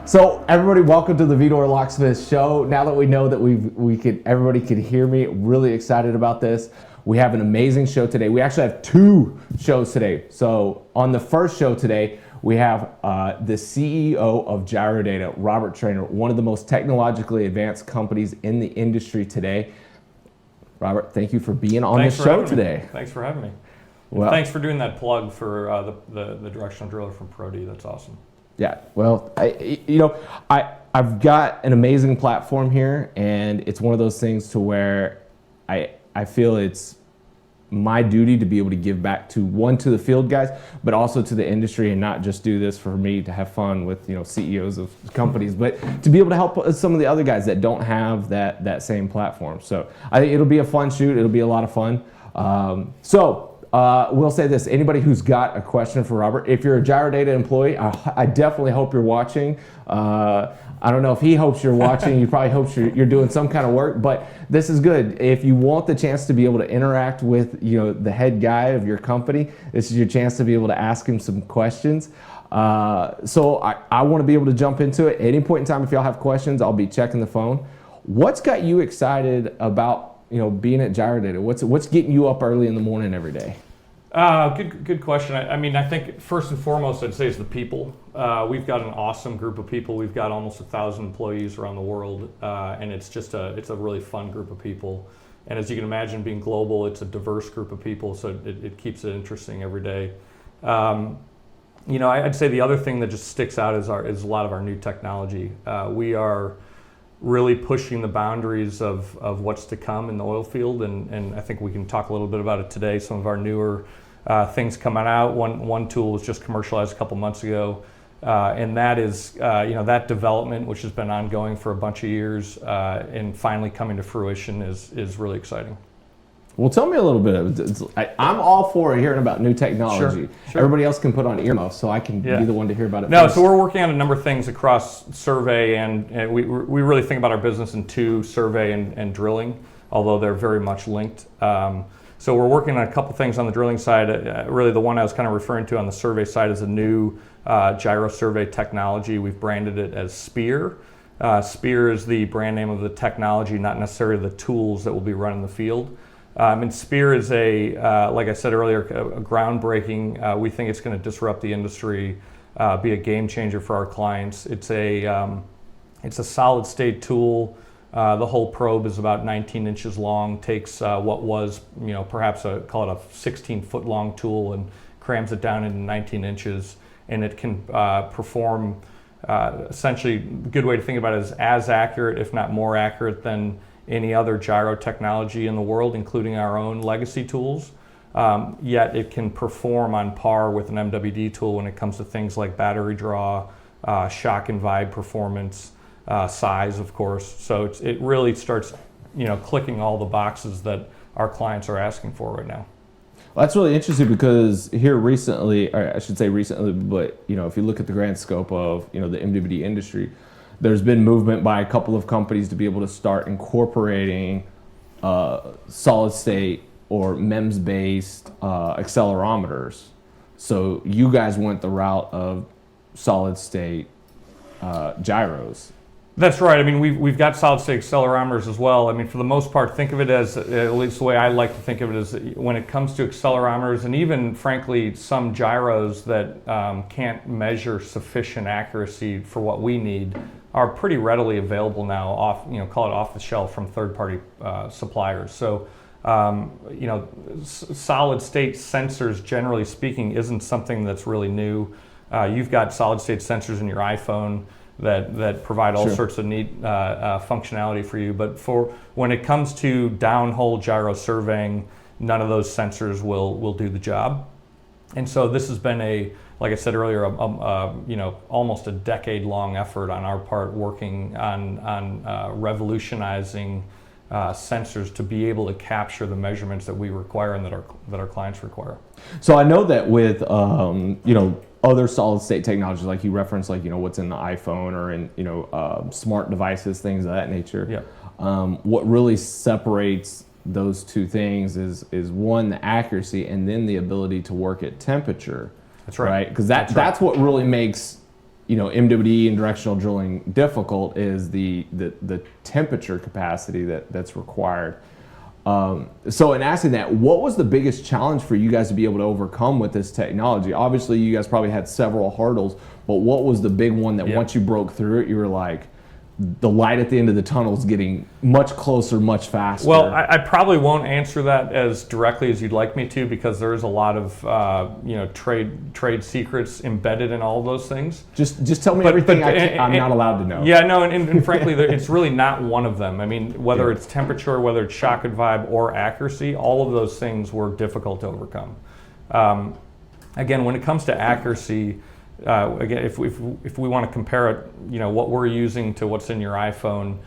So everybody, welcome to the VDoor Locksmith show. Now that we know that everybody can hear me, really excited about this. We have an amazing show today. We actually have two shows today. So on the first show today, we have the CEO of Gyrodata, Robert Trainer, one of the most technologically advanced companies in the industry today. Robert, thank you for being on this show today. Thanks for having me. Well, thanks for doing that plug for the directional driller from Pro-D. That's awesome. Yeah, well, I've got an amazing platform here, and it's one of those things to where I feel it's my duty to be able to give back to the field guys, but also to the industry, and not just do this for me to have fun with CEOs of companies, but to be able to help some of the other guys that don't have that same platform. So I think it'll be a fun shoot. It'll be a lot of fun. We'll say this, anybody who's got a question for Robert, if you're a Gyrodata employee, I definitely hope you're watching. I don't know if he hopes you're watching, he probably hopes you're doing some kind of work, but this is good. If you want the chance to be able to interact with the head guy of your company, this is your chance to be able to ask him some questions. So I want to be able to jump into it. At any point in time, if y'all have questions, I'll be checking the phone. What's got you excited about being at Gyrodata? What's getting you up early in the morning every day? Good question. I think first and foremost, I'd say is the people. We've got an awesome group of people. We've got almost 1,000 employees around the world, and it's a really fun group of people. And as you can imagine, being global, it's a diverse group of people, so it keeps it interesting every day. I'd say the other thing that just sticks out is a lot of our new technology. We are really pushing the boundaries of what's to come in the oil field, and I think we can talk a little bit about it today. Some of our newer things coming out. One tool was just commercialized a couple months ago, and that is that development, which has been ongoing for a bunch of years, and finally coming to fruition is really exciting. Well, tell me a little bit. I'm all for hearing about new technology. Sure. Everybody else can put on earmuffs, so I can be the one to hear about it first. So we're working on a number of things across survey, and we really think about our business in two, survey and drilling, although they're very much linked. So we're working on a couple things on the drilling side. Really the one I was kind of referring to on the survey side is a new gyro survey technology. We've branded it as Spear. Spear is the brand name of the technology, not necessarily the tools that will be run in the field. And Spear is like I said earlier, a groundbreaking. We think it's going to disrupt the industry, be a game changer for our clients. It's a solid state tool. The whole probe is about 19 inches long. Takes what was perhaps call it a 16-foot long tool and crams it down into 19 inches, and it can perform essentially. A good way to think about it is as accurate, if not more accurate, than any other gyro technology in the world, including our own legacy tools. Yet it can perform on par with an MWD tool when it comes to things like battery draw, shock and vibe performance, size, of course. So it really starts, clicking all the boxes that our clients are asking for right now. Well, that's really interesting because here recently, or I should say recently, but if you look at the grand scope of the MWD industry, there's been movement by a couple of companies to be able to start incorporating solid state or MEMS-based accelerometers. So you guys went the route of solid state gyros. That's right. We've got solid state accelerometers as well. For the most part, think of it as, at least the way I like to think of it, is when it comes to accelerometers and even, frankly, some gyros that can't measure sufficient accuracy for what we need, are pretty readily available now call it off the shelf from third-party suppliers. So, solid state sensors, generally speaking, isn't something that's really new. You've got solid state sensors in your iPhone that provide all sorts of neat functionality for you. But for when it comes to downhole gyro surveying, none of those sensors will do the job. And so this has been like I said earlier, almost a decade-long effort on our part, working on revolutionizing sensors to be able to capture the measurements that we require and that our clients require. So I know that with other solid state technologies, like you referenced, like, what's in the iPhone or in, smart devices, things of that nature. Yeah. What really separates those two things is one, the accuracy, and then the ability to work at temperature. That's right. Because that's what really makes MWD and directional drilling difficult, is the temperature capacity that's required. So in asking that, what was the biggest challenge for you guys to be able to overcome with this technology? Obviously, you guys probably had several hurdles, but what was the big one that once you broke through it, you were like, the light at the end of the tunnel is getting much closer, much faster? Well, I probably won't answer that as directly as you'd like me to, because there is a lot of trade secrets embedded in all of those things. Just tell me everything I'm not allowed to know. Yeah, no, and frankly, it's really not one of them. I mean, whether it's temperature, whether it's shock and vibe, or accuracy, all of those things were difficult to overcome. Again, when it comes to accuracy, again, if we want to compare it, what we're using to what's in your iPhone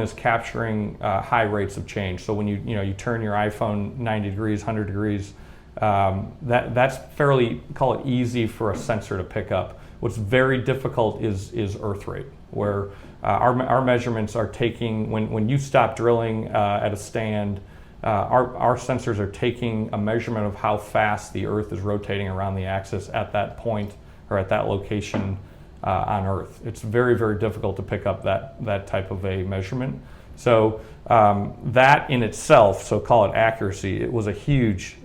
is capturing high rates of change. So when you turn your iPhone 90 degrees, 100 degrees, that's fairly, call it, easy for a sensor to pick up. What's very difficult is earth rate, where our measurements are taking, when you stop drilling at a stand, our sensors are taking a measurement of how fast the Earth is rotating around the axis at that point or at that location on Earth. It's very, very difficult to pick up that type of a measurement. So that in itself, so call it accuracy, it was a huge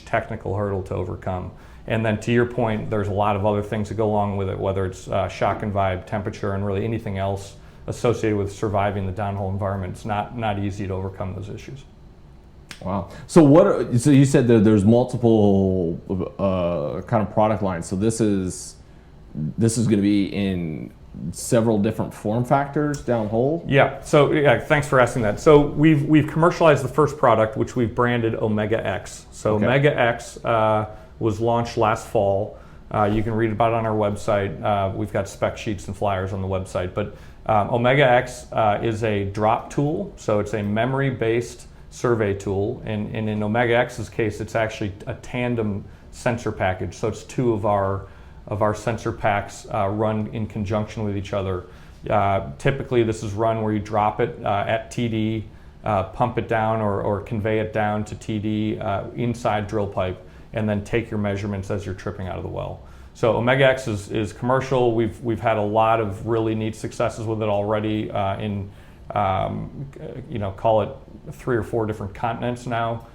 technical hurdle to overcome. And then to your point, there's a lot of other things that go along with it, whether it's shock and vibe, temperature, and really anything else associated with surviving the downhole environment. It's not easy to overcome those issues. Wow. So so you said that there's multiple kind of product lines. So this is going to be in several different form factors downhole? Yeah. So thanks for asking that. So we've commercialized the first product, which we've branded Omega X. So okay. Omega X was launched last fall. You can read about it on our website. We've got spec sheets and flyers on the website. But Omega X is a drop tool. So it's a memory-based survey tool, and in Omega X's case, it's actually a tandem sensor package. So it's two of our sensor packs run in conjunction with each other. Typically, this is run where you drop it at TD, pump it down or convey it down to TD inside drill pipe, and then take your measurements as you're tripping out of the well. So Omega X is commercial. We've had a lot of really neat successes with it already in call it 3 or 4 different continents now.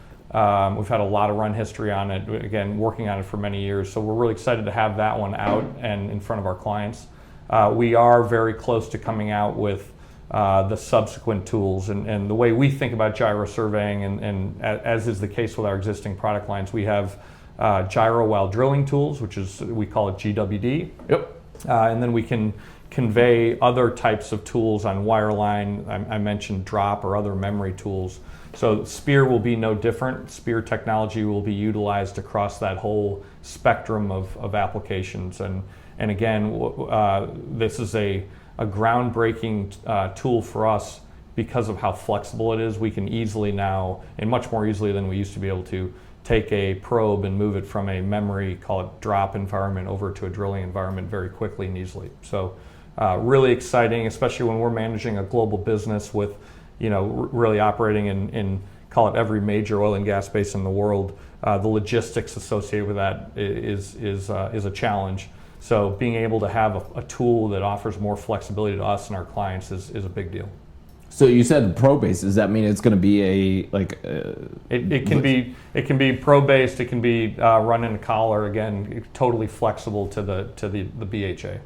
We've had a lot of run history on it, again, working on it for many years. So we're really excited to have that one out and in front of our clients. We are very close to coming out with the subsequent tools. And the way we think about gyro surveying, and as is the case with our existing product lines, we have gyro while drilling tools, which is, we call it GWD. Yep. And then we can convey other types of tools on wireline. I mentioned drop or other memory tools. So Spear will be no different. Spear technology will be utilized across that whole spectrum of applications. And again, this is a groundbreaking tool for us because of how flexible it is. We can easily now, and much more easily than we used to be able to, take a probe and move it from a memory, call it drop environment, over to a drilling environment very quickly and easily. So really exciting, especially when we're managing a global business with, really operating in call it every major oil and gas basin in the world. The logistics associated with that is a challenge. So being able to have a tool that offers more flexibility to us and our clients is a big deal. So you said pro-based. Does that mean it's going to be It can be pro-based. It can be run in a collar. Again, totally flexible to the BHA.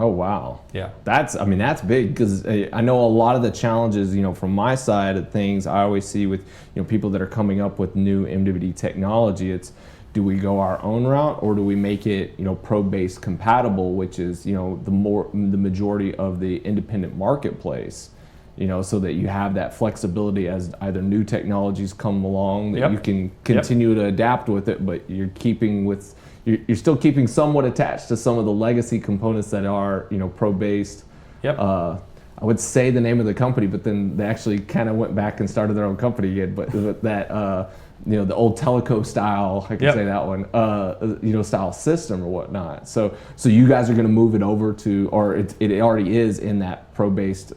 Oh wow. Yeah. That's big, because I know a lot of the challenges, from my side of things, I always see with people that are coming up with new MWD technology. It's, do we go our own route, or do we make it pro-based compatible, which is the majority of the independent marketplace. So that you have that flexibility as either new technologies come along that you can continue to adapt with it, but you're still keeping somewhat attached to some of the legacy components that are pro-based. Yep. I would say the name of the company, but then they actually kind of went back and started their own company again. But that the old Teleco style, I can say that one, style system or whatnot. So you guys are going to move it over to, or it already is in that pro-based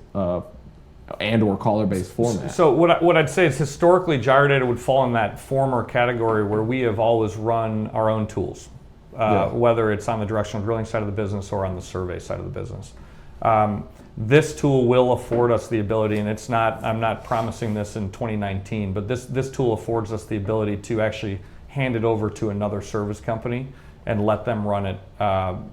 and or caller-based format. So what I'd say is historically Gyrodata would fall in that former category where we have always run our own tools, whether it's on the directional drilling side of the business or on the survey side of the business. This tool will afford us the ability, and I'm not promising this in 2019, but this tool affords us the ability to actually hand it over to another service company and let them run it,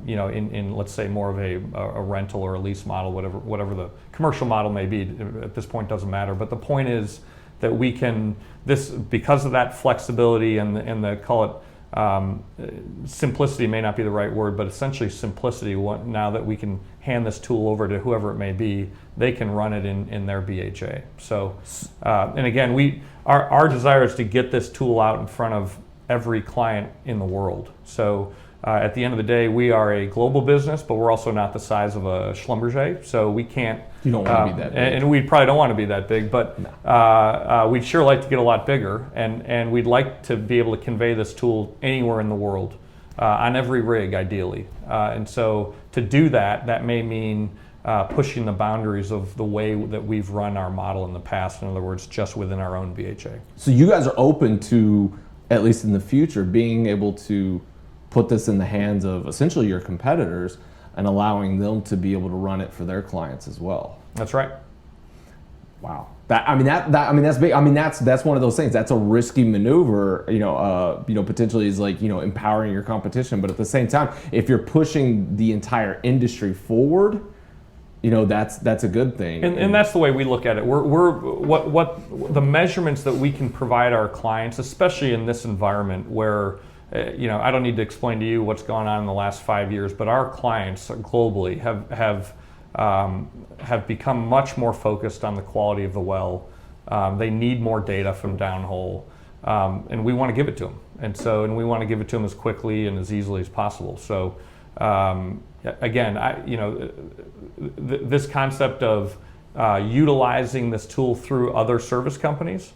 in let's say more of a rental or a lease model, whatever the commercial model may be. At this point, doesn't matter. But the point is that we can because of that flexibility and the call it simplicity may not be the right word, but essentially simplicity. Now that we can hand this tool over to whoever it may be, they can run it in their BHA. So, and again, our desire is to get this tool out in front of every client in the world. So at the end of the day, we are a global business, but we're also not the size of a Schlumberger, so we can't. You don't want to be that big. And we probably don't want to be that big, but we'd sure like to get a lot bigger, and we'd like to be able to convey this tool anywhere in the world, on every rig ideally. And so to do that may mean pushing the boundaries of the way that we've run our model in the past, in other words, just within our own BHA. So you guys are open to, at least in the future, being able to put this in the hands of essentially your competitors and allowing them to be able to run it for their clients as well. That's right. Wow. That's big. That's one of those things. That's a risky maneuver, potentially is like, empowering your competition. But at the same time, if you're pushing the entire industry forward, that's a good thing. And that's the way we look at it. What the measurements that we can provide our clients, especially in this environment where, I don't need to explain to you what's gone on in the last 5 years, but our clients globally have become much more focused on the quality of the well. They need more data from downhole, and we want to give it to them. And we want to give it to them as quickly and as easily as possible. So again, this concept of utilizing this tool through other service companies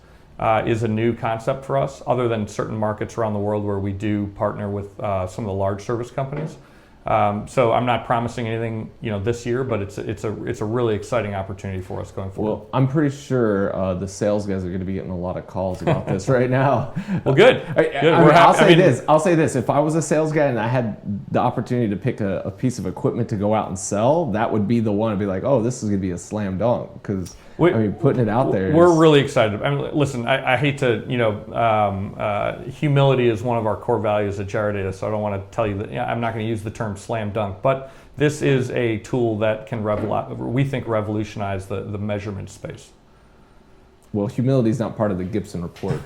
is a new concept for us, other than certain markets around the world where we do partner with some of the large service companies. So I'm not promising anything, this year, but it's a really exciting opportunity for us going forward. Well, I'm pretty sure the sales guys are going to be getting a lot of calls about this right now. Well, good. I'll say this. If I was a sales guy and I had the opportunity to pick a piece of equipment to go out and sell, that would be the one to be like, oh, this is going to be a slam dunk, because putting it out there. We're really excited. Listen, I hate to, humility is one of our core values at Gyrodata, so I don't want to tell you that. I'm not going to use the term slam dunk, but this is a tool that can we think revolutionize the measurement space. Well, humility is not part of the Gibson Reports.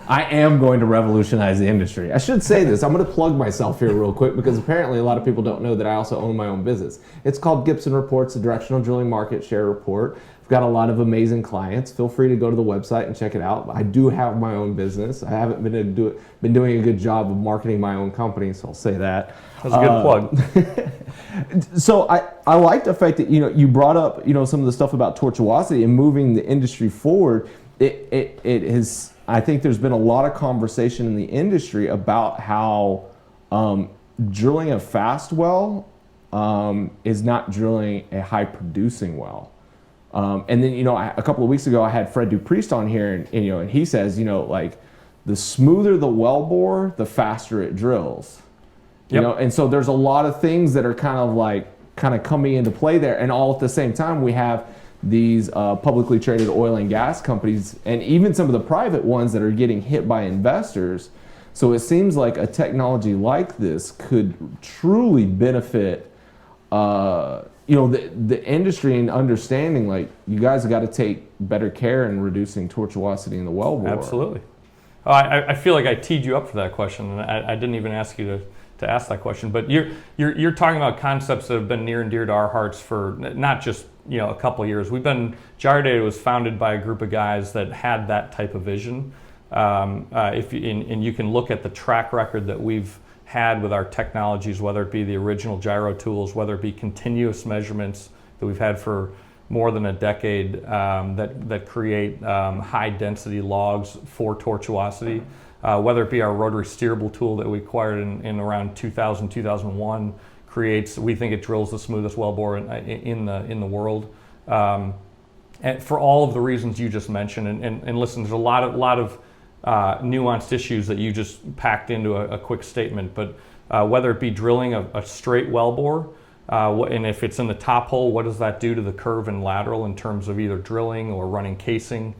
I am going to revolutionize the industry. I should say this. I'm going to plug myself here real quick, because apparently a lot of people don't know that I also own my own business. It's called Gibson Reports, the Directional Drilling Market Share Report. I've got a lot of amazing clients. Feel free to go to the website and check it out. I do have my own business. I haven't been doing a good job of marketing my own company, so I'll say that. That's a good plug. So I like the fact that you brought up some of the stuff about tortuosity and moving the industry forward. It is. I think there's been a lot of conversation in the industry about how drilling a fast well is not drilling a high producing well. And then a couple of weeks ago I had Fred Dupriest on here, and he says like the smoother the wellbore, the faster it drills. And so there's a lot of things that are kind of coming into play there, and all at the same time we have these publicly traded oil and gas companies, and even some of the private ones that are getting hit by investors. So it seems like a technology like this could truly benefit the industry, in understanding like you guys have got to take better care in reducing tortuosity in the wellbore. Absolutely. I feel like I teed you up for that question, and I didn't even ask you to ask that question. But you're talking about concepts that have been near and dear to our hearts for not just a couple of years. Gyrodata was founded by a group of guys that had that type of vision. And you can look at the track record that we've had with our technologies, whether it be the original gyro tools, whether it be continuous measurements, that we've had for more than a decade that create high density logs for tortuosity. Whether it be our rotary steerable tool that we acquired in around 2000, 2001, we think it drills the smoothest wellbore in the world. And for all of the reasons you just mentioned, and listen, there's a lot of nuanced issues that you just packed into a quick statement, but whether it be drilling a straight wellbore, and if it's in the top hole, what does that do to the curve and lateral in terms of either drilling or running casing?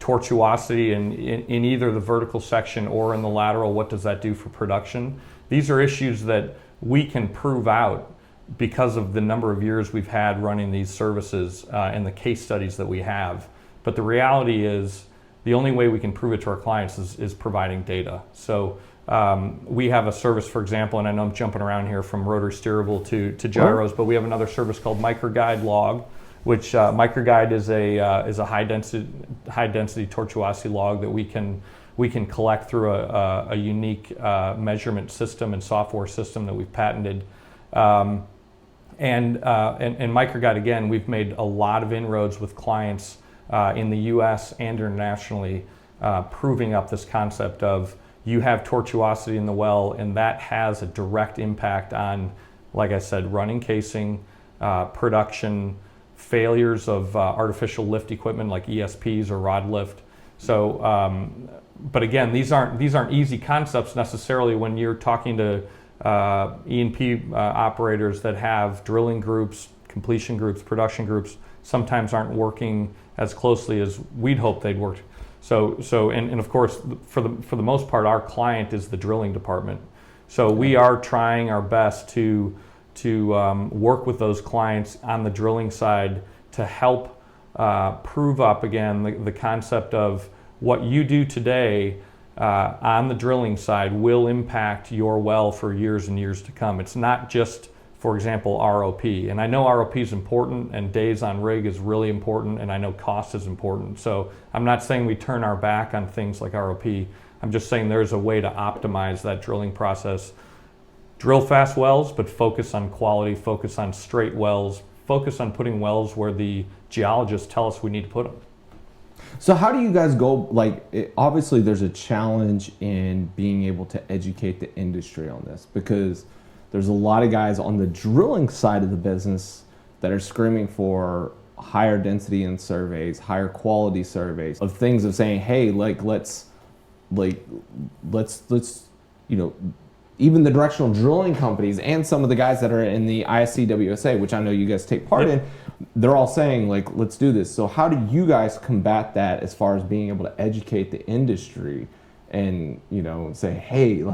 Tortuosity in either the vertical section or in the lateral, what does that do for production? These are issues that we can prove out because of the number of years we've had running these services and the case studies that we have. But the reality is, the only way we can prove it to our clients is providing data. So we have a service, for example, and I know I'm jumping around here from rotary steerable to gyros, but we have another service called microguide log, which microguide is a high density tortuosity log that we can collect through a unique measurement system and software system that we've patented. And microguide, again, we've made a lot of inroads with clients in the U.S. and internationally, proving up this concept of you have tortuosity in the well, and that has a direct impact on, like I said, running casing, production, failures of artificial lift equipment like ESPs or rod lift. So, but again, these aren't easy concepts necessarily when you're talking to E&P operators that have drilling groups, completion groups, production groups, sometimes aren't working as closely as we'd hope they'd work. So and of course, for the most part, our client is the drilling department. So we are trying our best to work with those clients on the drilling side to help prove up again the concept of what you do today on the drilling side will impact your well for years and years to come. It's not just, for example, ROP. And I know ROP is important, and days on rig is really important, and I know cost is important. So I'm not saying we turn our back on things like ROP. I'm just saying there's a way to optimize that drilling process. Drill fast wells, but focus on quality, focus on straight wells, focus on putting wells where the geologists tell us we need to put them. So how do you guys go, obviously there's a challenge in being able to educate the industry on this, because there's a lot of guys on the drilling side of the business that are screaming for higher density in surveys, higher quality surveys of things of saying, hey, let's even the directional drilling companies and some of the guys that are in the ISCWSA, which I know you guys take part in, they're all saying let's do this. So how do you guys combat that as far as being able to educate the industry and say, hey,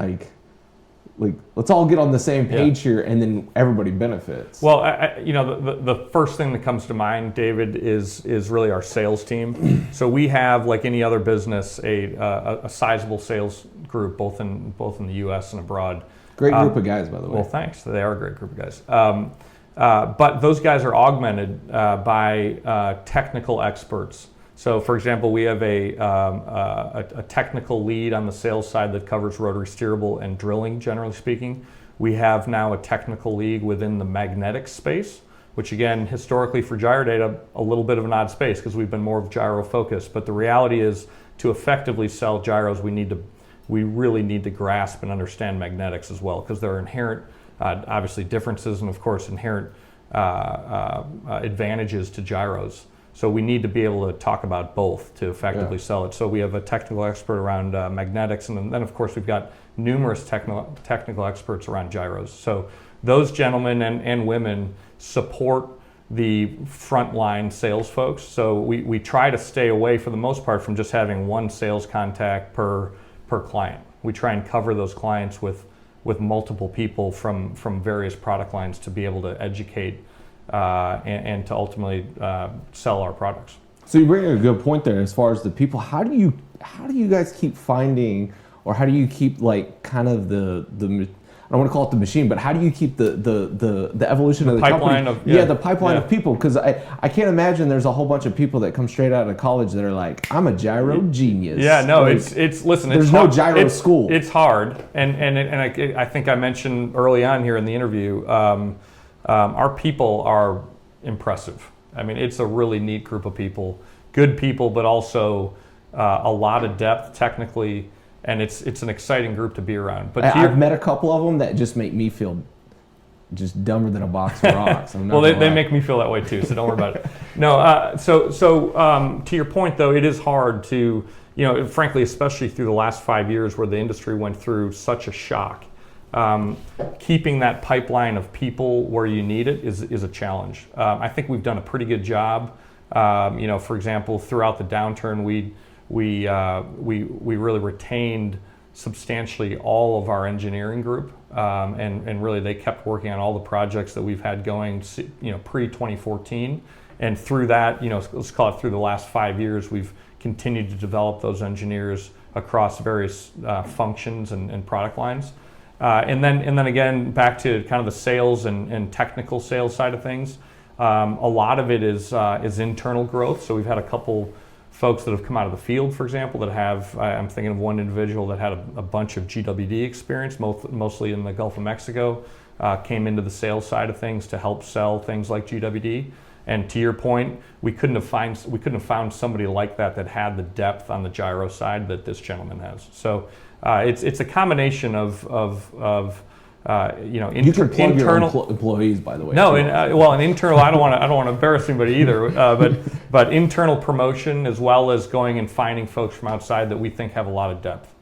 let's all get on the same page here, and then everybody benefits? Well, the first thing that comes to mind, David, is really our sales team. So we have, like any other business, a sizable sales group, both in the U.S. and abroad. Great group of guys, by the way. Well, thanks. They are a great group of guys. But those guys are augmented by technical experts. So, for example, we have a technical lead on the sales side that covers rotary steerable and drilling, generally speaking. We have now a technical lead within the magnetic space, which again, historically for Gyrodata, a little bit of an odd space because we've been more of gyro focused. But the reality is, to effectively sell gyros, we really need to grasp and understand magnetics as well, because there are inherent, obviously, differences and of course inherent advantages to gyros. So we need to be able to talk about both to effectively sell it. So we have a technical expert around magnetics, and then of course we've got numerous technical experts around gyros. So those gentlemen and women support the frontline sales folks. So we try to stay away, for the most part, from just having one sales contact per client. We try and cover those clients with multiple people from various product lines to be able to educate and to ultimately sell our products. So you bring a good point there as far as the people. How do you guys keep finding, or how do you keep kind of the I don't want to call it the machine, but how do you keep the evolution of the pipeline company? The pipeline of people, because I can't imagine there's a whole bunch of people that come straight out of college that are like, I'm a gyro genius. Yeah, no, it's listen. There's no gyro school. It's hard, and I think I mentioned early on here in the interview. Our people are impressive. I mean, it's a really neat group of people, good people, but also a lot of depth technically, and it's an exciting group to be around. But I've met a couple of them that just make me feel just dumber than a box of rocks. Well, they make me feel that way too, so don't worry about it. No, so to your point though, it is hard to, frankly, especially through the last 5 years where the industry went through such a shock. Keeping that pipeline of people where you need it is a challenge. I think we've done a pretty good job. For example, throughout the downturn, we really retained substantially all of our engineering group, and really they kept working on all the projects that we've had going, pre-2014, and through that, let's call it through the last 5 years, we've continued to develop those engineers across various functions and product lines. And then again, back to kind of the sales and technical sales side of things. A lot of it is internal growth. So we've had a couple folks that have come out of the field, for example, that have, I'm thinking of one individual that had a bunch of GWD experience, mostly in the Gulf of Mexico, came into the sales side of things to help sell things like GWD. And to your point, we couldn't have found somebody like that had the depth on the gyro side that this gentleman has. So it's a combination of you can plug internal your employees, by the way. No, an internal. I don't want to embarrass anybody either. But internal promotion as well as going and finding folks from outside that we think have a lot of depth.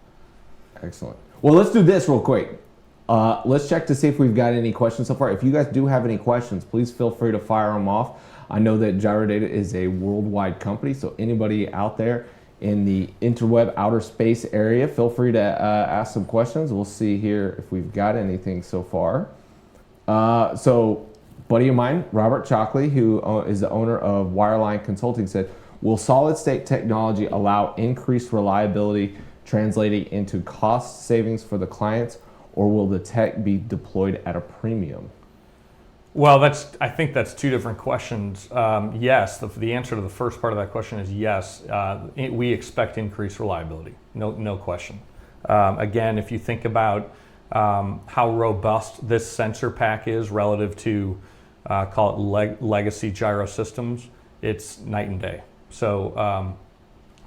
Excellent. Well, let's do this real quick. Let's check to see if we've got any questions so far. If you guys do have any questions, please feel free to fire them off. I know that Gyrodata is a worldwide company, so anybody out there in the interweb outer space area, feel free to ask some questions. We'll see here if we've got anything so far. So, buddy of mine, Robert Chalkley, who is the owner of Wireline Consulting, said, will solid state technology allow increased reliability translating into cost savings for the clients, or will the tech be deployed at a premium? Well, I think that's two different questions. Yes, the answer to the first part of that question is yes. We expect increased reliability, no question. Again, if you think about how robust this sensor pack is relative to, call it legacy gyro systems, it's night and day. So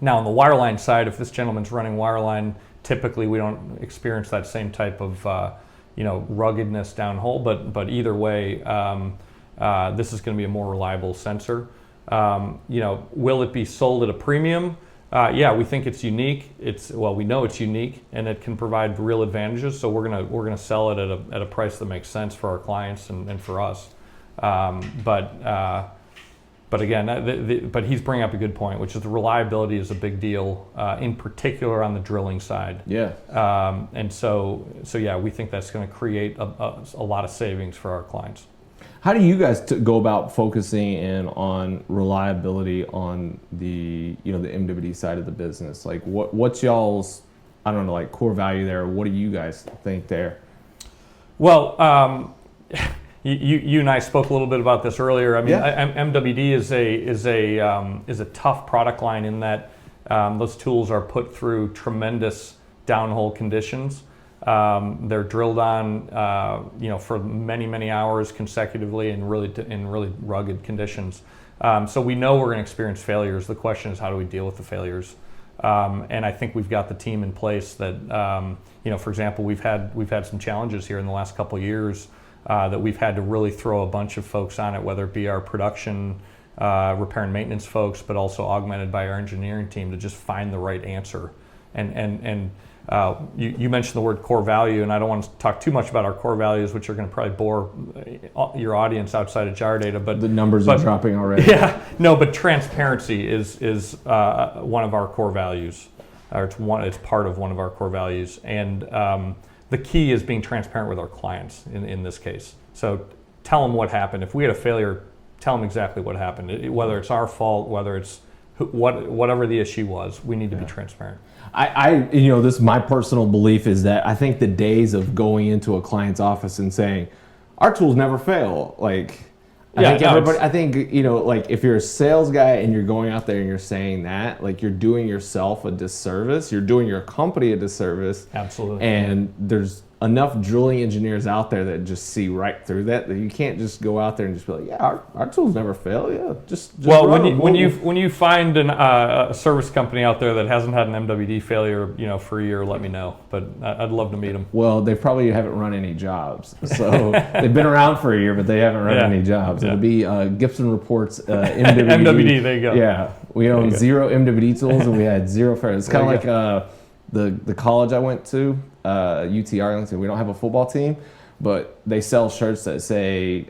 now on the wireline side, if this gentleman's running wireline, typically we don't experience that same type of ruggedness downhole, but either way, this is going to be a more reliable sensor. Will it be sold at a premium? Yeah, we think it's unique. We know it's unique, and it can provide real advantages. So we're gonna sell it at a price that makes sense for our clients and for us. But again, but he's bringing up a good point, which is the reliability is a big deal, in particular on the drilling side. Yeah. And so yeah, we think that's going to create a lot of savings for our clients. How do you guys go about focusing in on reliability on the the MWD side of the business? Like what's y'all's, I don't know, like core value there? What do you guys think there? Well, You and I spoke a little bit about this earlier. I mean, yeah. MWD is a tough product line in that those tools are put through tremendous downhole conditions. They're drilled on, for many hours consecutively in really rugged conditions. So we know we're going to experience failures. The question is, how do we deal with the failures? And I think we've got the team in place that, for example, we've had some challenges here in the last couple of years. That we've had to really throw a bunch of folks on it, whether it be our production, repair and maintenance folks, but also augmented by our engineering team to just find the right answer. And you mentioned the word core value, and I don't want to talk too much about our core values, which are going to probably bore your audience outside of Gyrodata. But the numbers are dropping already. Yeah, no, but transparency is one of our core values, or it's part of one of our core values, and the key is being transparent with our clients in this case. So tell them what happened. If we had a failure, tell them exactly what happened. Whether it's our fault, whether it's whatever the issue was, we need to be transparent. This my personal belief is that I think the days of going into a client's office and saying, our tools never fail, I think if you're a sales guy and you're going out there and you're saying that, like, you're doing yourself a disservice, you're doing your company a disservice. Absolutely. And there's enough drilling engineers out there that just see right through that you can't just go out there and just be like, yeah, our tools never fail. Yeah, just well, run when them. you find a service company out there that hasn't had an MWD failure, for a year, let me know. But I'd love to meet them. Well, they probably haven't run any jobs. So they've been around for a year, but they haven't run any jobs. It'll be Gibson Reports MWD. MWD, there you go. Yeah, we own 0 MWD tools, and we had 0 failures. It's kind of like the college I went to, UT Arlington. We don't have a football team, but they sell shirts that say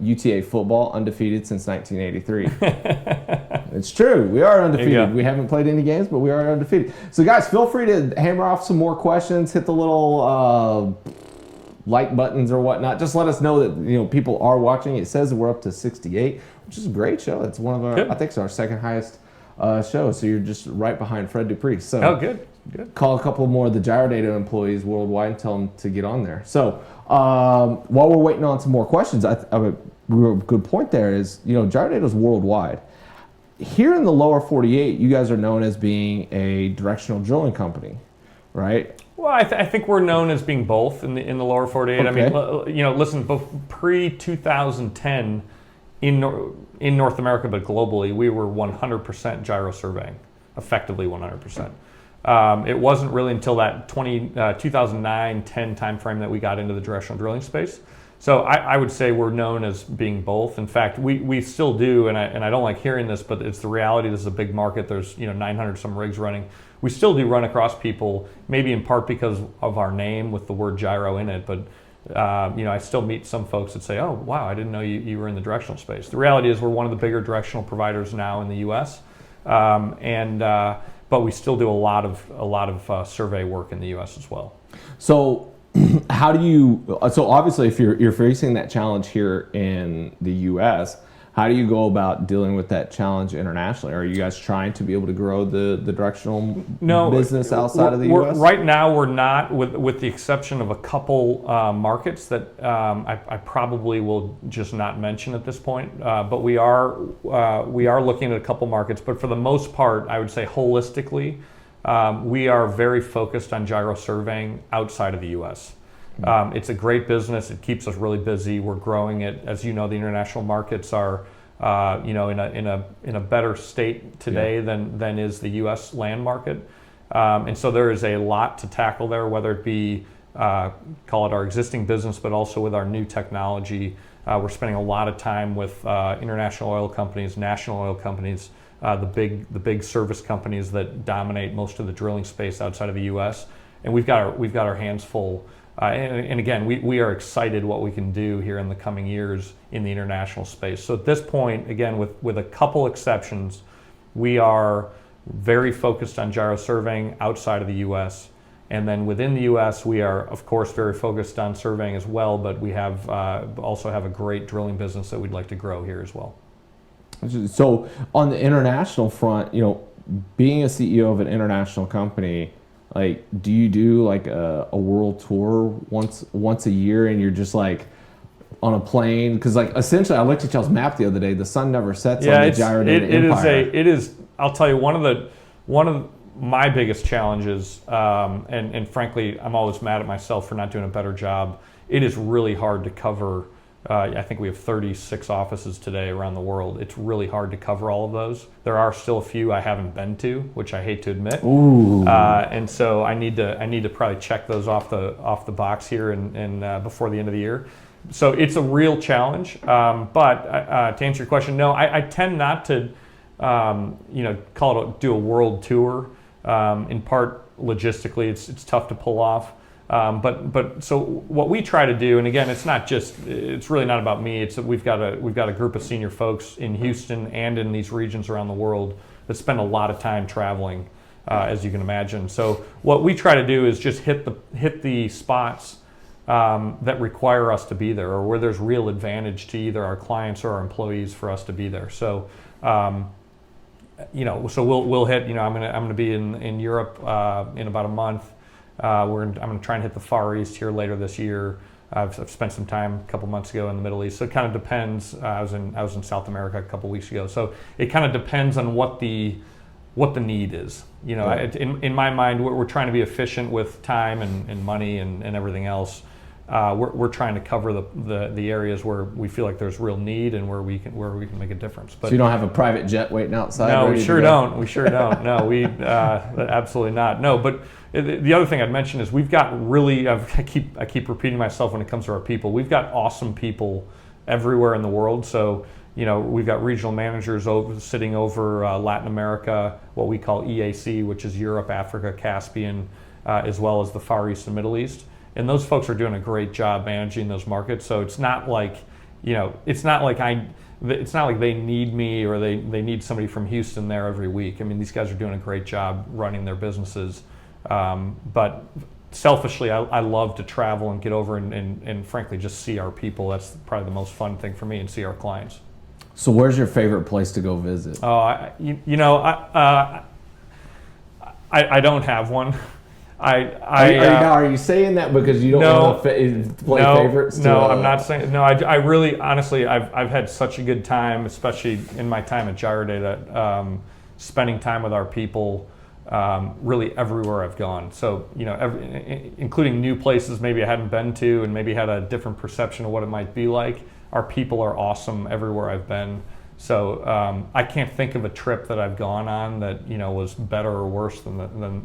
UTA football undefeated since 1983. It's true. We are undefeated. We haven't played any games, but we are undefeated. So guys, feel free to hammer off some more questions. Hit the little like buttons or whatnot. Just let us know that people are watching. It says we're up to 68, which is a great show. It's one of our, I think it's our second highest show. So you're just right behind Fred Dupree. So good. Call a couple more of the Gyrodata employees worldwide and tell them to get on there. So while we're waiting on some more questions, a good point there is, Gyrodata is worldwide. Here in the lower 48, you guys are known as being a directional drilling company, right? Well, I think we're known as being both in the lower 48. Okay. I mean, listen, pre-2010 in North America, but globally, we were 100% gyro surveying, effectively 100%. It wasn't really until that 2009-10 timeframe that we got into the directional drilling space. So I would say we're known as being both. In fact, we still do, and I don't like hearing this, but it's the reality. This is a big market. There's 900 some rigs running. We still do run across people, maybe in part because of our name with the word gyro in it, but I still meet some folks that say, oh, wow, I didn't know you were in the directional space. The reality is we're one of the bigger directional providers now in the U.S., but we still do a lot of survey work in the U.S. as well. So how do you, so obviously if you're facing that challenge here in the U.S., how do you go about dealing with that challenge internationally? Are you guys trying to be able to grow the directional business outside of the U.S.? Right now we're not, with the exception of a couple markets that I probably will just not mention at this point. But we are looking at a couple markets. But for the most part, I would say holistically, we are very focused on gyro surveying outside of the U.S. It's a great business. It keeps us really busy. We're growing it. As you know, the international markets are, in a better state today than is the U.S. land market. And so there is a lot to tackle there, whether it be, call it our existing business, but also with our new technology. We're spending a lot of time with international oil companies, national oil companies, the big service companies that dominate most of the drilling space outside of the U.S. And we've got our hands full. And again, we are excited what we can do here in the coming years in the international space. So at this point, again, with a couple exceptions, we are very focused on gyro surveying outside of the U.S. And then within the U.S., we are, of course, very focused on surveying as well, but we have also have a great drilling business that we'd like to grow here as well. So on the international front, being a CEO of an international company, like, do you do like a world tour once a year, and you're just like on a plane? Because like essentially, I looked at y'all's map the other day. The sun never sets on the Gyrodata empire. It is. I'll tell you, one of my biggest challenges, and frankly, I'm always mad at myself for not doing a better job. It is really hard to cover. I think we have 36 offices today around the world. It's really hard to cover all of those. There are still a few I haven't been to, which I hate to admit. And so I need to probably check those off the box here and before the end of the year. So it's a real challenge. But to answer your question, no, I tend not to do a world tour. In part logistically, it's tough to pull off. But so what we try to do, and again, it's really not about me. It's that we've got a group of senior folks in Houston and in these regions around the world that spend a lot of time traveling, as you can imagine. So what we try to do is just hit the spots that require us to be there, or where there's real advantage to either our clients or our employees for us to be there. So so we'll hit. I'm gonna be in Europe in about a month. I'm going to try and hit the Far East here later this year. I've spent some time a couple months ago in the Middle East, so it kind of depends. I was in South America a couple weeks ago, so it kind of depends on what the what the need is. In my mind, we're trying to be efficient with time and money and everything else. We're trying to cover the areas where we feel like there's real need and where we can make a difference. But so you don't have a private jet waiting outside? No, we sure don't. We sure don't. No, we absolutely not. No, but the other thing I'd mention is we've got really. I keep repeating myself when it comes to our people. We've got awesome people everywhere in the world. So we've got regional managers sitting over Latin America, what we call EAC, which is Europe, Africa, Caspian, as well as the Far East and Middle East. And those folks are doing a great job managing those markets. So it's not like, it's not like they need me or they need somebody from Houston there every week. I mean, these guys are doing a great job running their businesses. But selfishly, I love to travel and get over and frankly just see our people. That's probably the most fun thing for me, and see our clients. So where's your favorite place to go visit? Oh, I don't have one. Are you saying that because you don't want to play favorites? No, I'm not saying. No, I really, honestly, I've had such a good time, especially in my time at Gyrodata, spending time with our people, really everywhere I've gone. So, including new places maybe I hadn't been to and maybe had a different perception of what it might be like. Our people are awesome everywhere I've been. So I can't think of a trip that I've gone on that was better or worse than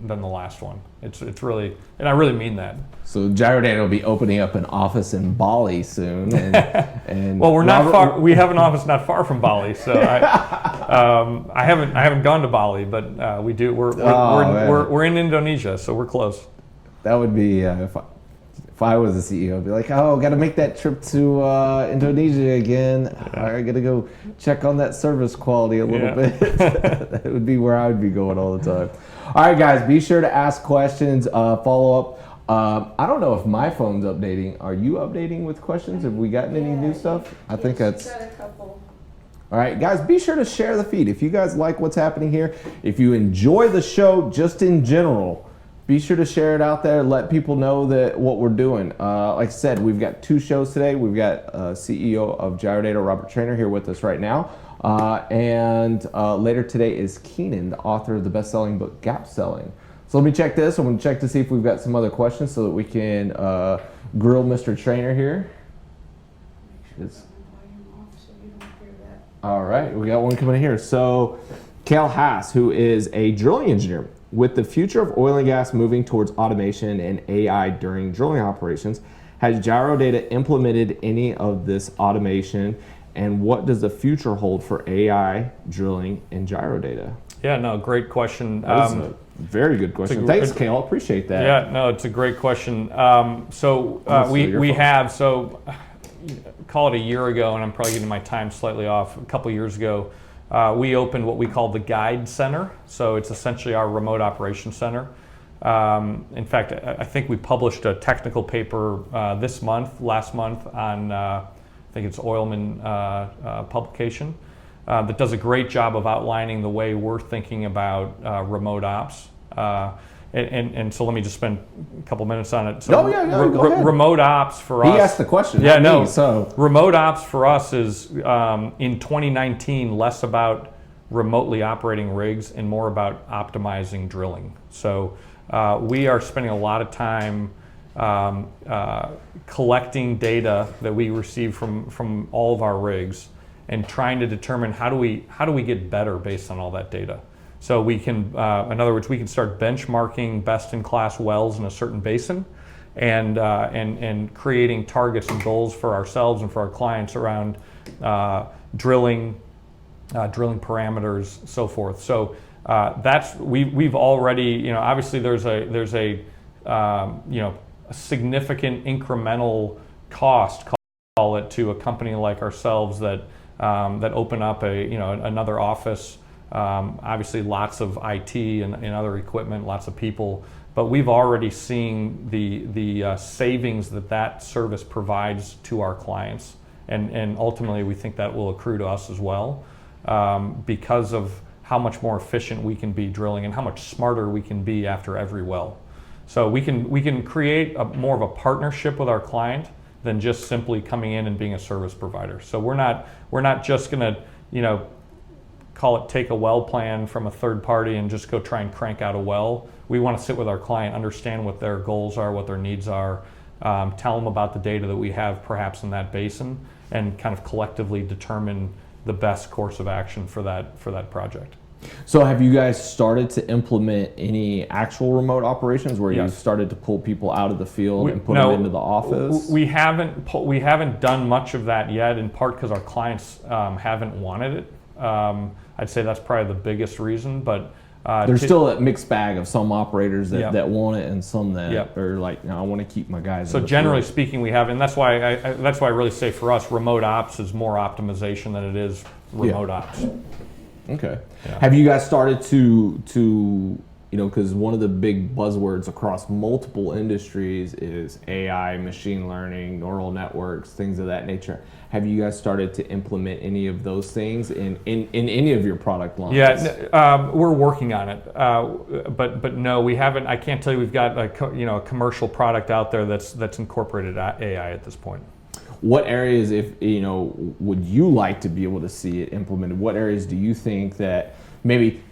the last one. It's really, and I really mean that. So Gyrodata will be opening up an office in Bali soon, and well, we're not far. We have an office not far from Bali, so I haven't gone to Bali, but we do. We're in Indonesia, so we're close. That would be if I was the CEO, I'd be like, oh, got to make that trip to Indonesia again. I got to go check on that service quality a little bit. That would be where I would be going all the time. All right, guys, be sure to ask questions, follow up. I don't know if my phone's updating. Are you updating with questions? Have we gotten any new stuff? I think that's... Got a couple. All right, guys, be sure to share the feed. If you guys like what's happening here, if you enjoy the show just in general, be sure to share it out there. Let people know that what we're doing. Like I said, we've got 2 shows today. We've got CEO of Gyrodata, Robert Trainer, here with us right now. And later today is Keenan, the author of the best-selling book, Gap Selling. So let me check this. I'm going to check to see if we've got some other questions so that we can grill Mr. Trainer here. All right, we got one coming in here. So Cale Haas, who is a drilling engineer. With the future of oil and gas moving towards automation and AI during drilling operations, has Gyrodata implemented any of this automation, and what does the future hold for AI drilling in Gyrodata? Yeah, no, great question. That's a very good question. Thanks, Cale. Appreciate that. Yeah, no, it's a great question. We have, call it a year ago, and I'm probably getting my time slightly off, a couple years ago, we opened what we call the Guide Center. So it's essentially our remote operations center. In fact, I think we published a technical paper last month on, I think it's Oilman publication, that does a great job of outlining the way we're thinking about remote ops. And so let me just spend a couple minutes on it. So go ahead. Remote ops for us. He asked the question. Yeah, no. Me, so remote ops for us is in 2019 less about remotely operating rigs and more about optimizing drilling. So we are spending a lot of time collecting data that we receive from all of our rigs and trying to determine how do we get better based on all that data. So we can, in other words, we can start benchmarking best-in-class wells in a certain basin, and creating targets and goals for ourselves and for our clients around drilling parameters, so forth. So we've already, obviously there's a significant incremental cost, call it, to a company like ourselves that open up another office. Obviously lots of IT and other equipment, lots of people, but we've already seen the savings that service provides to our clients, and ultimately we think that will accrue to us as well, because of how much more efficient we can be drilling and how much smarter we can be after every well. So we can create more of a partnership with our client than just simply coming in and being a service provider. So we're not just going to call it take a well plan from a third party and just go try and crank out a well. We want to sit with our client, understand what their goals are, what their needs are, tell them about the data that we have perhaps in that basin, and kind of collectively determine the best course of action for that project. So have you guys started to implement any actual remote operations where you've started to pull people out of the field and put them into the office? We haven't done much of that yet, in part because our clients haven't wanted it. I'd say that's probably the biggest reason, but there's still a mixed bag of some operators that want it and some that are like, no, I want to keep my guys. So generally speaking, we have, and that's why I really say for us, remote ops is more optimization than it is remote ops. Okay. Yeah. Have you guys started to because one of the big buzzwords across multiple industries is AI, machine learning, neural networks, things of that nature. Have you guys started to implement any of those things in any of your product lines? Yeah, we're working on it, but no, we haven't. I can't tell you we've got a commercial product out there that's incorporated AI at this point. What areas, would you like to be able to see it implemented? What areas do you think that maybe,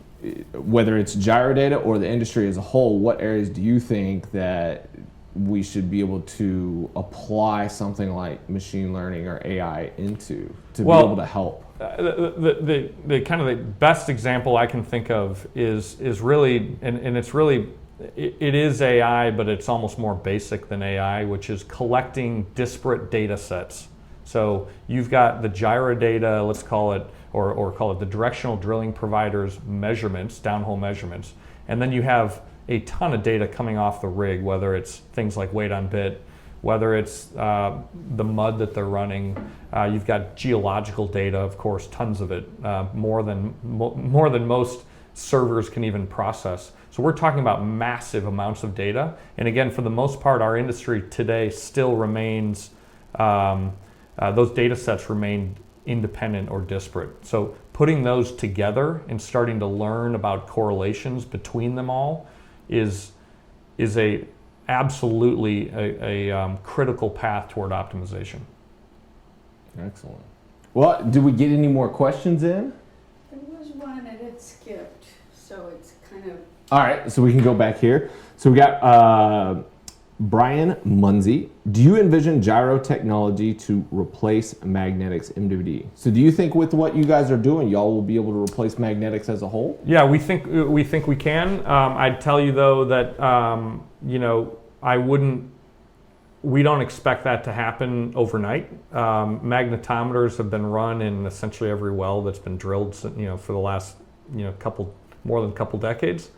whether it's Gyrodata or the industry as a whole, what areas do you think that we should be able to apply something like machine learning or AI into to be able to help? The kind of the best example I can think of is really, and it's really, it is AI, but it's almost more basic than AI, which is collecting disparate data sets. So you've got the Gyrodata, let's call it, or call it the directional drilling provider's measurements, downhole measurements, and then you have a ton of data coming off the rig, whether it's things like weight on bit, whether it's the mud that they're running. You've got geological data, of course, tons of it, more than most servers can even process. So we're talking about massive amounts of data. And again, for the most part, our industry today still remains, those data sets remain independent or disparate. So putting those together and starting to learn about correlations between them all is absolutely a critical path toward optimization. Excellent. Well, did we get any more questions in? There was one and it skipped, so it's kind of... All right, so we can go back here. So we got Brian Munsey. Do you envision gyro technology to replace magnetics MWD? So do you think with what you guys are doing, y'all will be able to replace magnetics as a whole? Yeah, we think we can. I'd tell you though that we don't expect that to happen overnight. Magnetometers have been run in essentially every well that's been drilled, for the last more than a couple decades.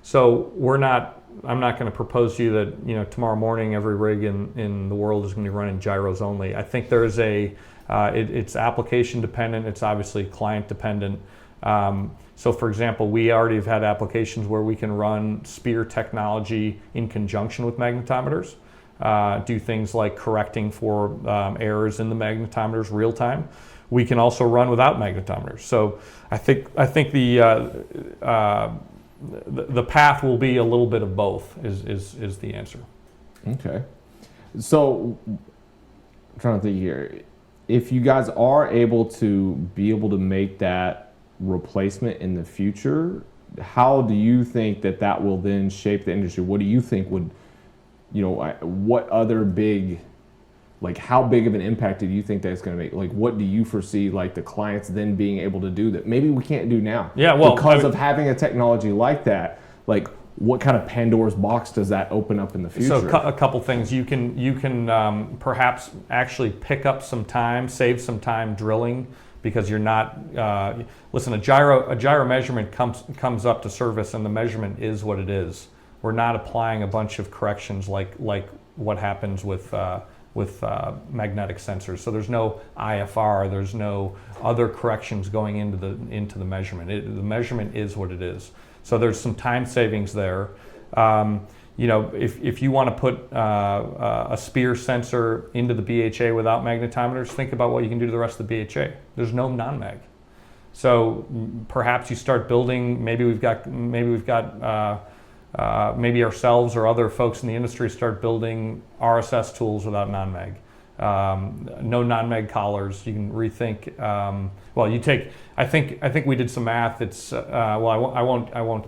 So I'm not going to propose to you that tomorrow morning every rig in the world is going to be running gyros only. I think there is it's application dependent. It's obviously client dependent. So for example, we already have had applications where we can run spear technology in conjunction with magnetometers, do things like correcting for errors in the magnetometers real time. We can also run without magnetometers. So I think the path will be a little bit of both is the answer. Okay. So I'm trying to think here. If you guys are able to make that replacement in the future, how do you think that will then shape the industry? What do you think would, what other big, how big of an impact do you think that's going to make? What do you foresee, the clients then being able to do that maybe we can't do now? Yeah, well, because of having a technology like that, what kind of Pandora's box does that open up in the future? So a couple things. You can perhaps actually pick up some time, save some time drilling, because you're not, listen, a gyro measurement comes up to surface and the measurement is what it is. We're not applying a bunch of corrections like what happens with magnetic sensors. So there's no IFR, there's no other corrections going into the measurement. The measurement is what it is. So there's some time savings there. If you want to put a spear sensor into the BHA without magnetometers, think about what you can do to the rest of the BHA. There's no non-mag. So perhaps you start building. Maybe ourselves or other folks in the industry start building RSS tools without non-mag. no non-meg collars. You can rethink. Well, you take. I think we did some math. It's well, I won't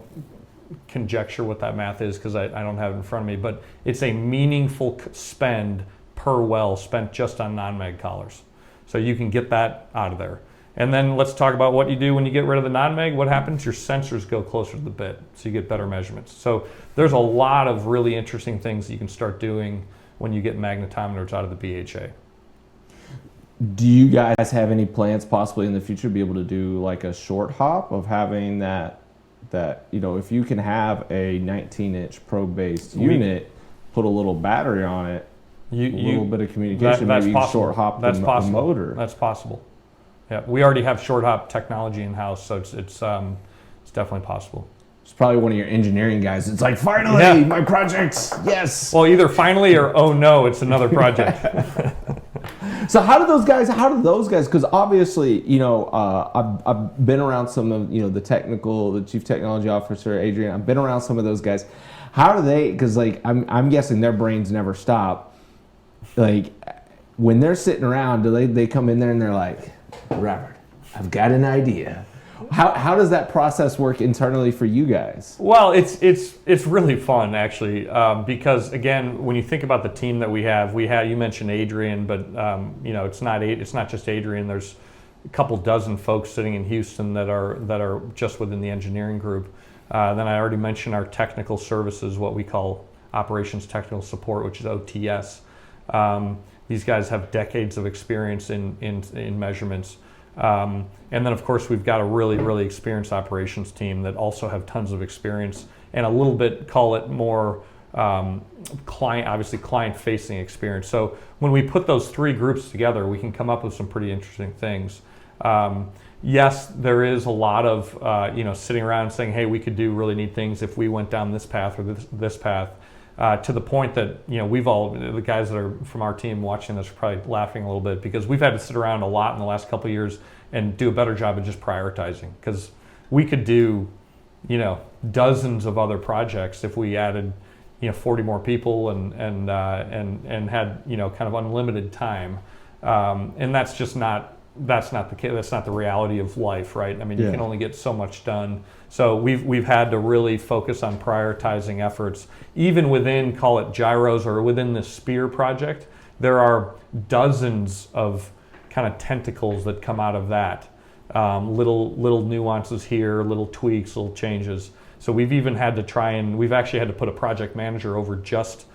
conjecture what that math is because I don't have it in front of me. But it's a meaningful spend per well spent just on non-meg collars. So you can get that out of there. And then let's talk about what you do when you get rid of the non-meg. What happens? Your sensors go closer to the bit, so you get better measurements. So there's a lot of really interesting things that you can start doing when you get magnetometers out of the BHA. Do you guys have any plans possibly in the future to be able to do like a short hop of having that if you can have a 19-inch probe-based unit, put a little battery on it, a little bit of communication, maybe you can short hop the motor. That's possible. Yeah, we already have short hop technology in house, so it's definitely possible. It's probably one of your engineering guys. It's like, finally, my project, yes. Well, either finally or oh no, it's another project. So how do those guys? Because obviously, I've been around some of the chief technology officer Adrian. I've been around some of those guys. How do they? Because like I'm guessing their brains never stop. Like when they're sitting around, do they come in there and they're like, Robert, I've got an idea. How does that process work internally for you guys? Well, it's really fun actually, because again, when you think about the team that we have, you mentioned Adrian, but it's not just Adrian. There's a couple dozen folks sitting in Houston that are just within the engineering group. Then I already mentioned our technical services, what we call operations technical support, which is OTS. These guys have decades of experience in measurements. And then, of course, we've got a really, really experienced operations team that also have tons of experience and a little bit, call it more client-facing experience. So when we put those three groups together, we can come up with some pretty interesting things. Yes, there is a lot of sitting around and saying, hey, we could do really neat things if we went down this path or this path. To the point that the guys that are from our team watching this are probably laughing a little bit because we've had to sit around a lot in the last couple of years and do a better job of just prioritizing, because we could do dozens of other projects if we added 40 more people and had kind of unlimited time, and that's not the case. That's not the reality of life, right? I mean, you can only get so much done. So we've had to really focus on prioritizing efforts. Even within, call it gyros, or within the Spear project, there are dozens of kind of tentacles that come out of that. Little nuances here, little tweaks, little changes. So we've even had to we've actually had to put a project manager over just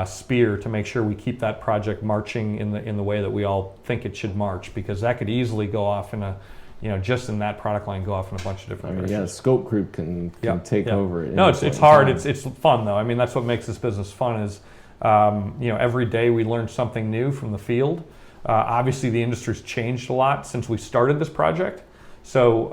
Spear to make sure we keep that project marching in the way that we all think it should march, because that could easily go off in a just in that product line, go off in a bunch of different directions. Yeah, scope group can take over. No, it's hard. It's fun though. I mean, that's what makes this business fun. Is every day we learn something new from the field. Obviously, the industry's changed a lot since we started this project. So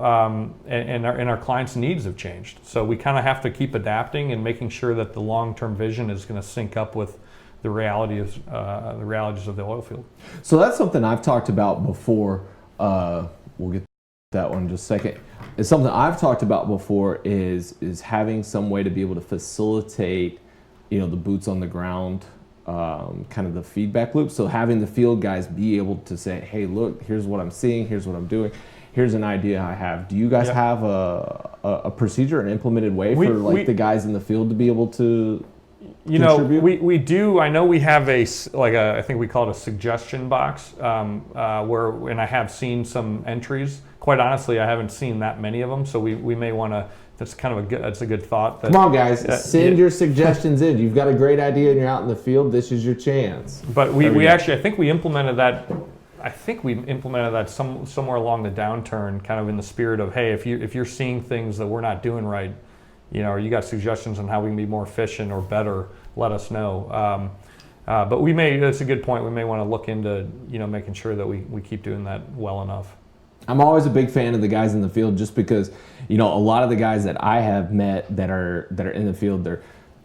and our clients' needs have changed. So we kind of have to keep adapting and making sure that the long-term vision is going to sync up with the realities of the oil field. So that's something I've talked about before. We'll get that one in just a second. It's something I've talked about before is having some way to be able to facilitate, the boots on the ground, kind of the feedback loop. So having the field guys be able to say, hey, look, here's what I'm seeing, here's what I'm doing, here's an idea I have. Do you guys have a procedure, an implemented way for the guys in the field to be able to contribute? We do. I know we have I think we call it a suggestion box, and I have seen some entries. Quite honestly, I haven't seen that many of them, so we may want to. That's a good thought. Come on, guys, send your suggestions in. You've got a great idea and you're out in the field. This is your chance. But we actually, I think we implemented that. I think we implemented that somewhere along the downturn, kind of in the spirit of, hey, if you're seeing things that we're not doing right, or you got suggestions on how we can be more efficient or better, let us know. But that's a good point. We may want to look into making sure that we keep doing that well enough. I'm always a big fan of the guys in the field, just because a lot of the guys that I have met that are in the field, they're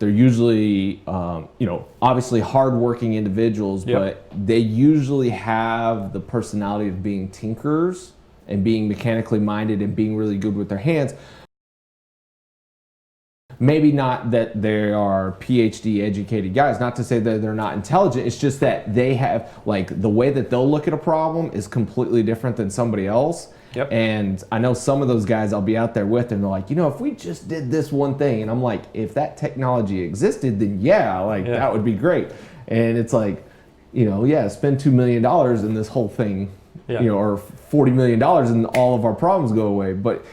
usually obviously hardworking individuals, but they usually have the personality of being tinkerers and being mechanically minded and being really good with their hands. maybe not that they are PhD educated guys, not to say that they're not intelligent. It's just that they have, like, the way that they'll look at a problem is completely different than somebody else. Yep. And I know some of those guys I'll be out there with, and they're like, if we just did this one thing, and I'm like, if that technology existed, then that would be great. And it's like, spend $2 million and this whole thing, or $40 million and all of our problems go away. But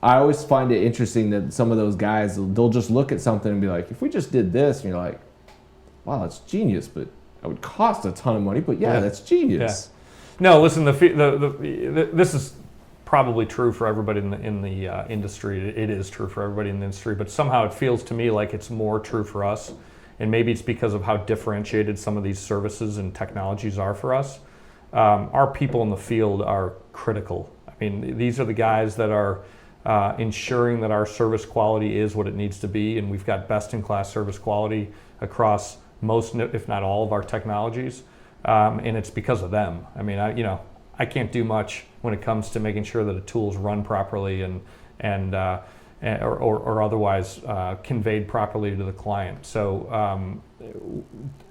I always find it interesting that some of those guys, they'll just look at something and be like, if we just did this, and you're like, wow, that's genius, but it would cost a ton of money, but that's genius. Yeah. No, listen, this is probably true for everybody in the industry. It is true for everybody in the industry, but somehow it feels to me like it's more true for us. And maybe it's because of how differentiated some of these services and technologies are for us. Our people in the field are critical. I mean, these are the guys that are ensuring that our service quality is what it needs to be, and we've got best-in-class service quality across most, if not all, of our technologies, and it's because of them. I mean, I can't do much when it comes to making sure that a tool's run properly or otherwise conveyed properly to the client. So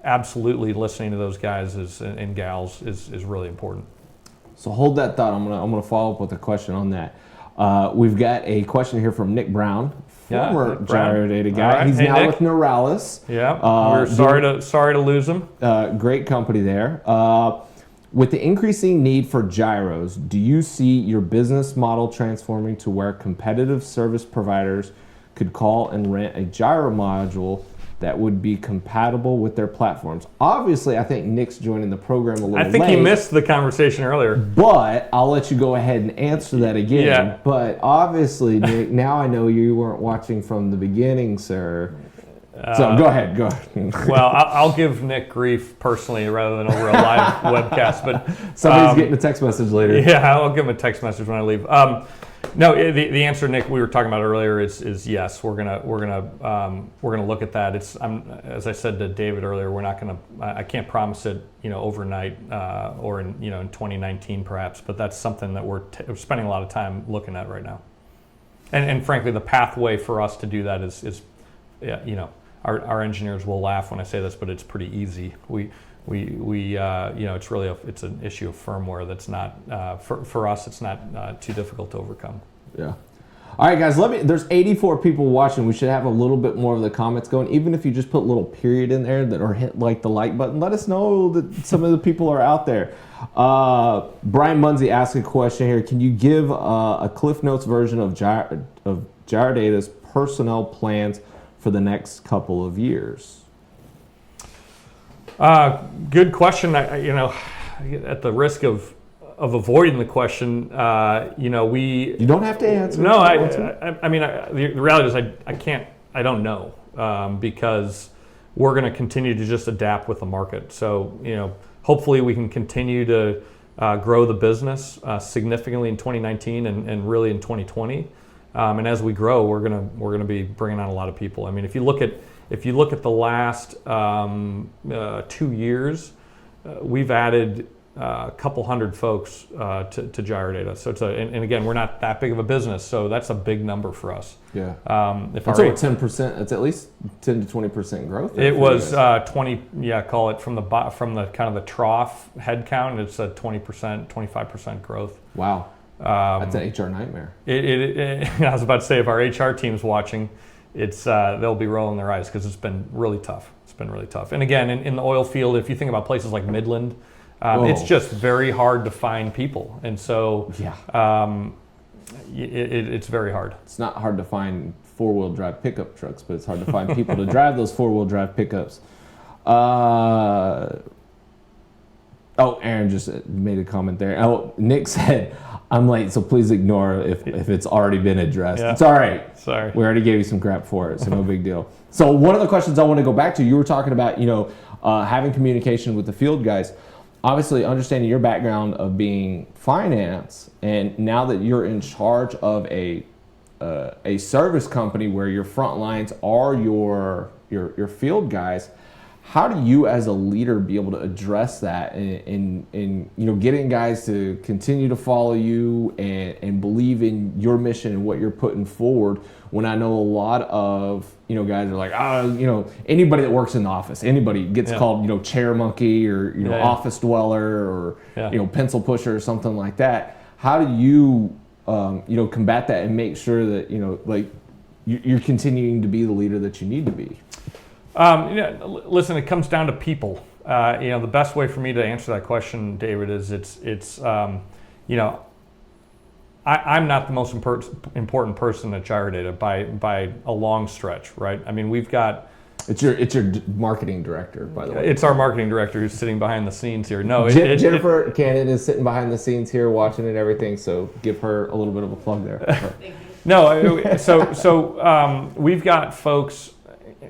absolutely listening to those guys and gals is really important. So hold that thought. I'm gonna follow up with a question on that. We've got a question here from Nick Brown, former Gyrodata guy. Right. He's now with Neuralis. Yeah, we're sorry to lose him. Great company there. With the increasing need for gyros, do you see your business model transforming to where competitive service providers could call and rent a gyro module that would be compatible with their platforms? Obviously, I think Nick's joining the program a little late. I think he missed the conversation earlier. But I'll let you go ahead and answer that again. Yeah. But obviously, Nick, now I know you weren't watching from the beginning, sir. So go ahead. Well, I'll give Nick grief personally rather than over a live webcast. But somebody's getting a text message later. Yeah, I'll give him a text message when I leave. No, the answer, Nick, we were talking about earlier is yes. We're gonna look at that. As I said to David earlier, I can't promise it, overnight or in 2019 perhaps. But that's something that we're spending a lot of time looking at right now. And frankly, the pathway for us to do that is our engineers will laugh when I say this, but it's pretty easy. It's really it's an issue of firmware that's not for us. It's not too difficult to overcome. Yeah. All right, guys. There's 84 people watching. We should have a little bit more of the comments going. Even if you just put a little period in there or hit like the like button, let us know that some of the people are out there. Brian Munsey asked a question here. Can you give a Cliff Notes version of Gyrodata's personnel plans for the next couple of years? Good question. At the risk of avoiding the question, we. You don't have to answer. No, the reality is I don't know because we're going to continue to just adapt with the market. So hopefully we can continue to grow the business significantly in 2019 and really in 2020. And as we grow, we're gonna be bringing on a lot of people. I mean, if you look at the last 2 years, we've added a couple hundred folks to Gyrodata. So and again, we're not that big of a business, so that's a big number for us. Yeah. If it's over 10%. It's at least 10 to 20% growth. It was 20. Yeah, call it from the kind of the trough head count. It's a 20%, 25% growth. Wow. That's an HR nightmare. I was about to say, if our HR team's watching, they'll be rolling their eyes because it's been really tough. It's been really tough. And again, in the oil field, if you think about places like Midland, it's just very hard to find people. And so it's very hard. It's not hard to find four-wheel drive pickup trucks, but it's hard to find people to drive those four-wheel drive pickups. Aaron just made a comment there. Nick said, I'm late, so please ignore if it's already been addressed. Yeah. It's all right. Sorry. We already gave you some crap for it, so no big deal. So one of the questions I want to go back to, you were talking about, having communication with the field guys. Obviously, understanding your background of being finance, and now that you're in charge of a service company where your front lines are your field guys, how do you as a leader be able to address that and getting guys to continue to follow you and believe in your mission and what you're putting forward, when I know a lot of guys are like, anybody that works in the office, anybody gets called chair monkey or office dweller or pencil pusher or something like that. How do you combat that and make sure that you're continuing to be the leader that you need to be? Listen, it comes down to people. The best way for me to answer that question, David, is I'm not the most important person at Gyrodata by a long stretch, right? I mean, we've got. It's your marketing director, by the way. It's our marketing director who's sitting behind the scenes here. No, Jennifer Cannon is sitting behind the scenes here, watching and everything. So give her a little bit of a plug there. Thank you. No, so we've got folks.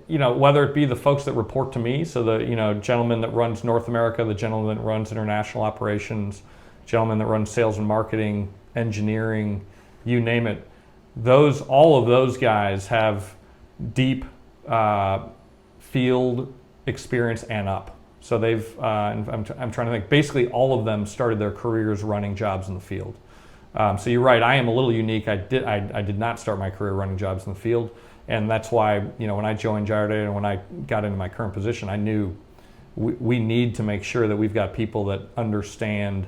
Whether it be the folks that report to me, so the gentleman that runs North America, the gentleman that runs international operations, gentleman that runs sales and marketing, engineering, you name it. All of those guys have deep field experience and up. So they've. I'm trying to think. Basically, all of them started their careers running jobs in the field. So you're right. I am a little unique. I did not start my career running jobs in the field. And that's why, when I joined Gyrodata and when I got into my current position, I knew we need to make sure that we've got people that understand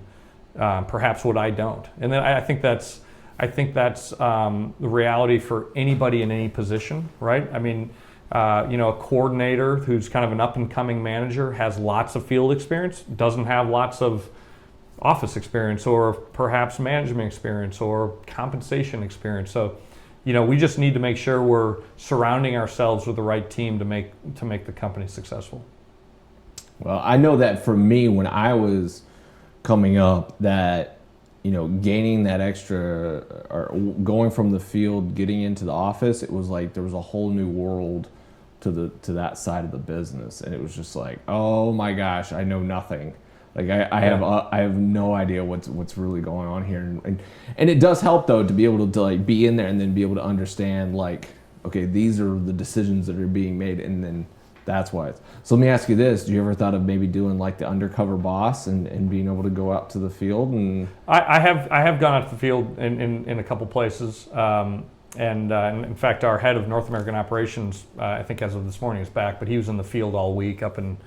perhaps what I don't. And then I think that's the reality for anybody in any position, right? I mean, a coordinator who's kind of an up and coming manager has lots of field experience, doesn't have lots of office experience or perhaps management experience or compensation experience. So. We just need to make sure we're surrounding ourselves with the right team to make the company successful. Well, I know that for me, when I was coming up, that gaining that extra or going from the field, getting into the office, it was like there was a whole new world to that side of the business, and it was just like, oh my gosh, I know nothing. Like I have no idea what's really going on here, and it does help though to be able to be in there and then be able to understand okay, these are the decisions that are being made, and then that's why. So let me ask you this: do you ever thought of maybe doing the undercover boss and being able to go out to the field? And I have gone out to the field in a couple places, and in fact, our head of North American operations, I think as of this morning, is back, but he was in the field all week up in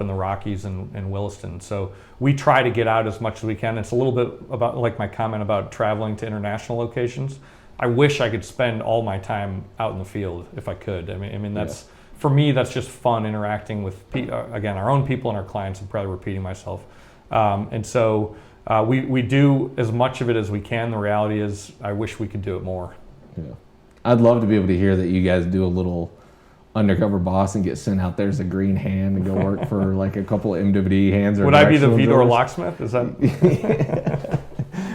the Rockies and Williston. So we try to get out as much as we can. It's a little bit about my comment about traveling to international locations. I wish I could spend all my time out in the field if I could. I mean that's for me, that's just fun interacting with again, our own people and our clients. I'm probably repeating myself. And so we do as much of it as we can. The reality is I wish we could do it more. Yeah. I'd love to be able to hear that you guys do a little undercover boss and get sent out there as a green hand and go work for a couple of MWD hands. Or would I be the VDoor locksmith? Is that?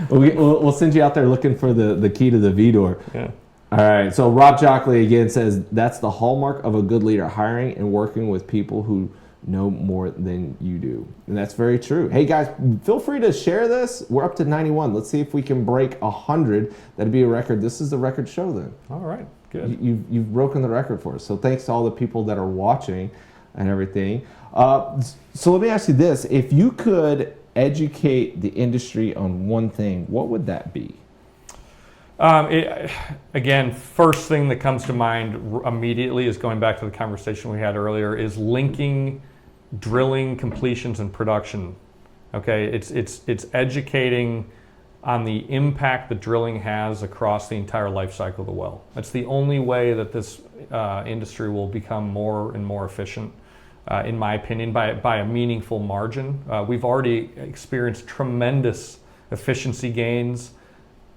We'll send you out there looking for the key to the VDoor. Yeah. All right. So Rob Jockley again says that's the hallmark of a good leader: hiring and working with people who know more than you do. And that's very true. Hey guys, feel free to share this. We're up to 91. Let's see if we can break 100. That'd be a record. This is the record show then. All right. Good. You've broken the record for us. So thanks to all the people that are watching and everything. So let me ask you this. If you could educate the industry on one thing, what would that be? Again, first thing that comes to mind immediately is going back to the conversation we had earlier, is linking drilling, completions, and production. Okay, it's educating on the impact that drilling has across the entire life cycle of the well. That's the only way that this industry will become more and more efficient, in my opinion, by a meaningful margin. We've already experienced tremendous efficiency gains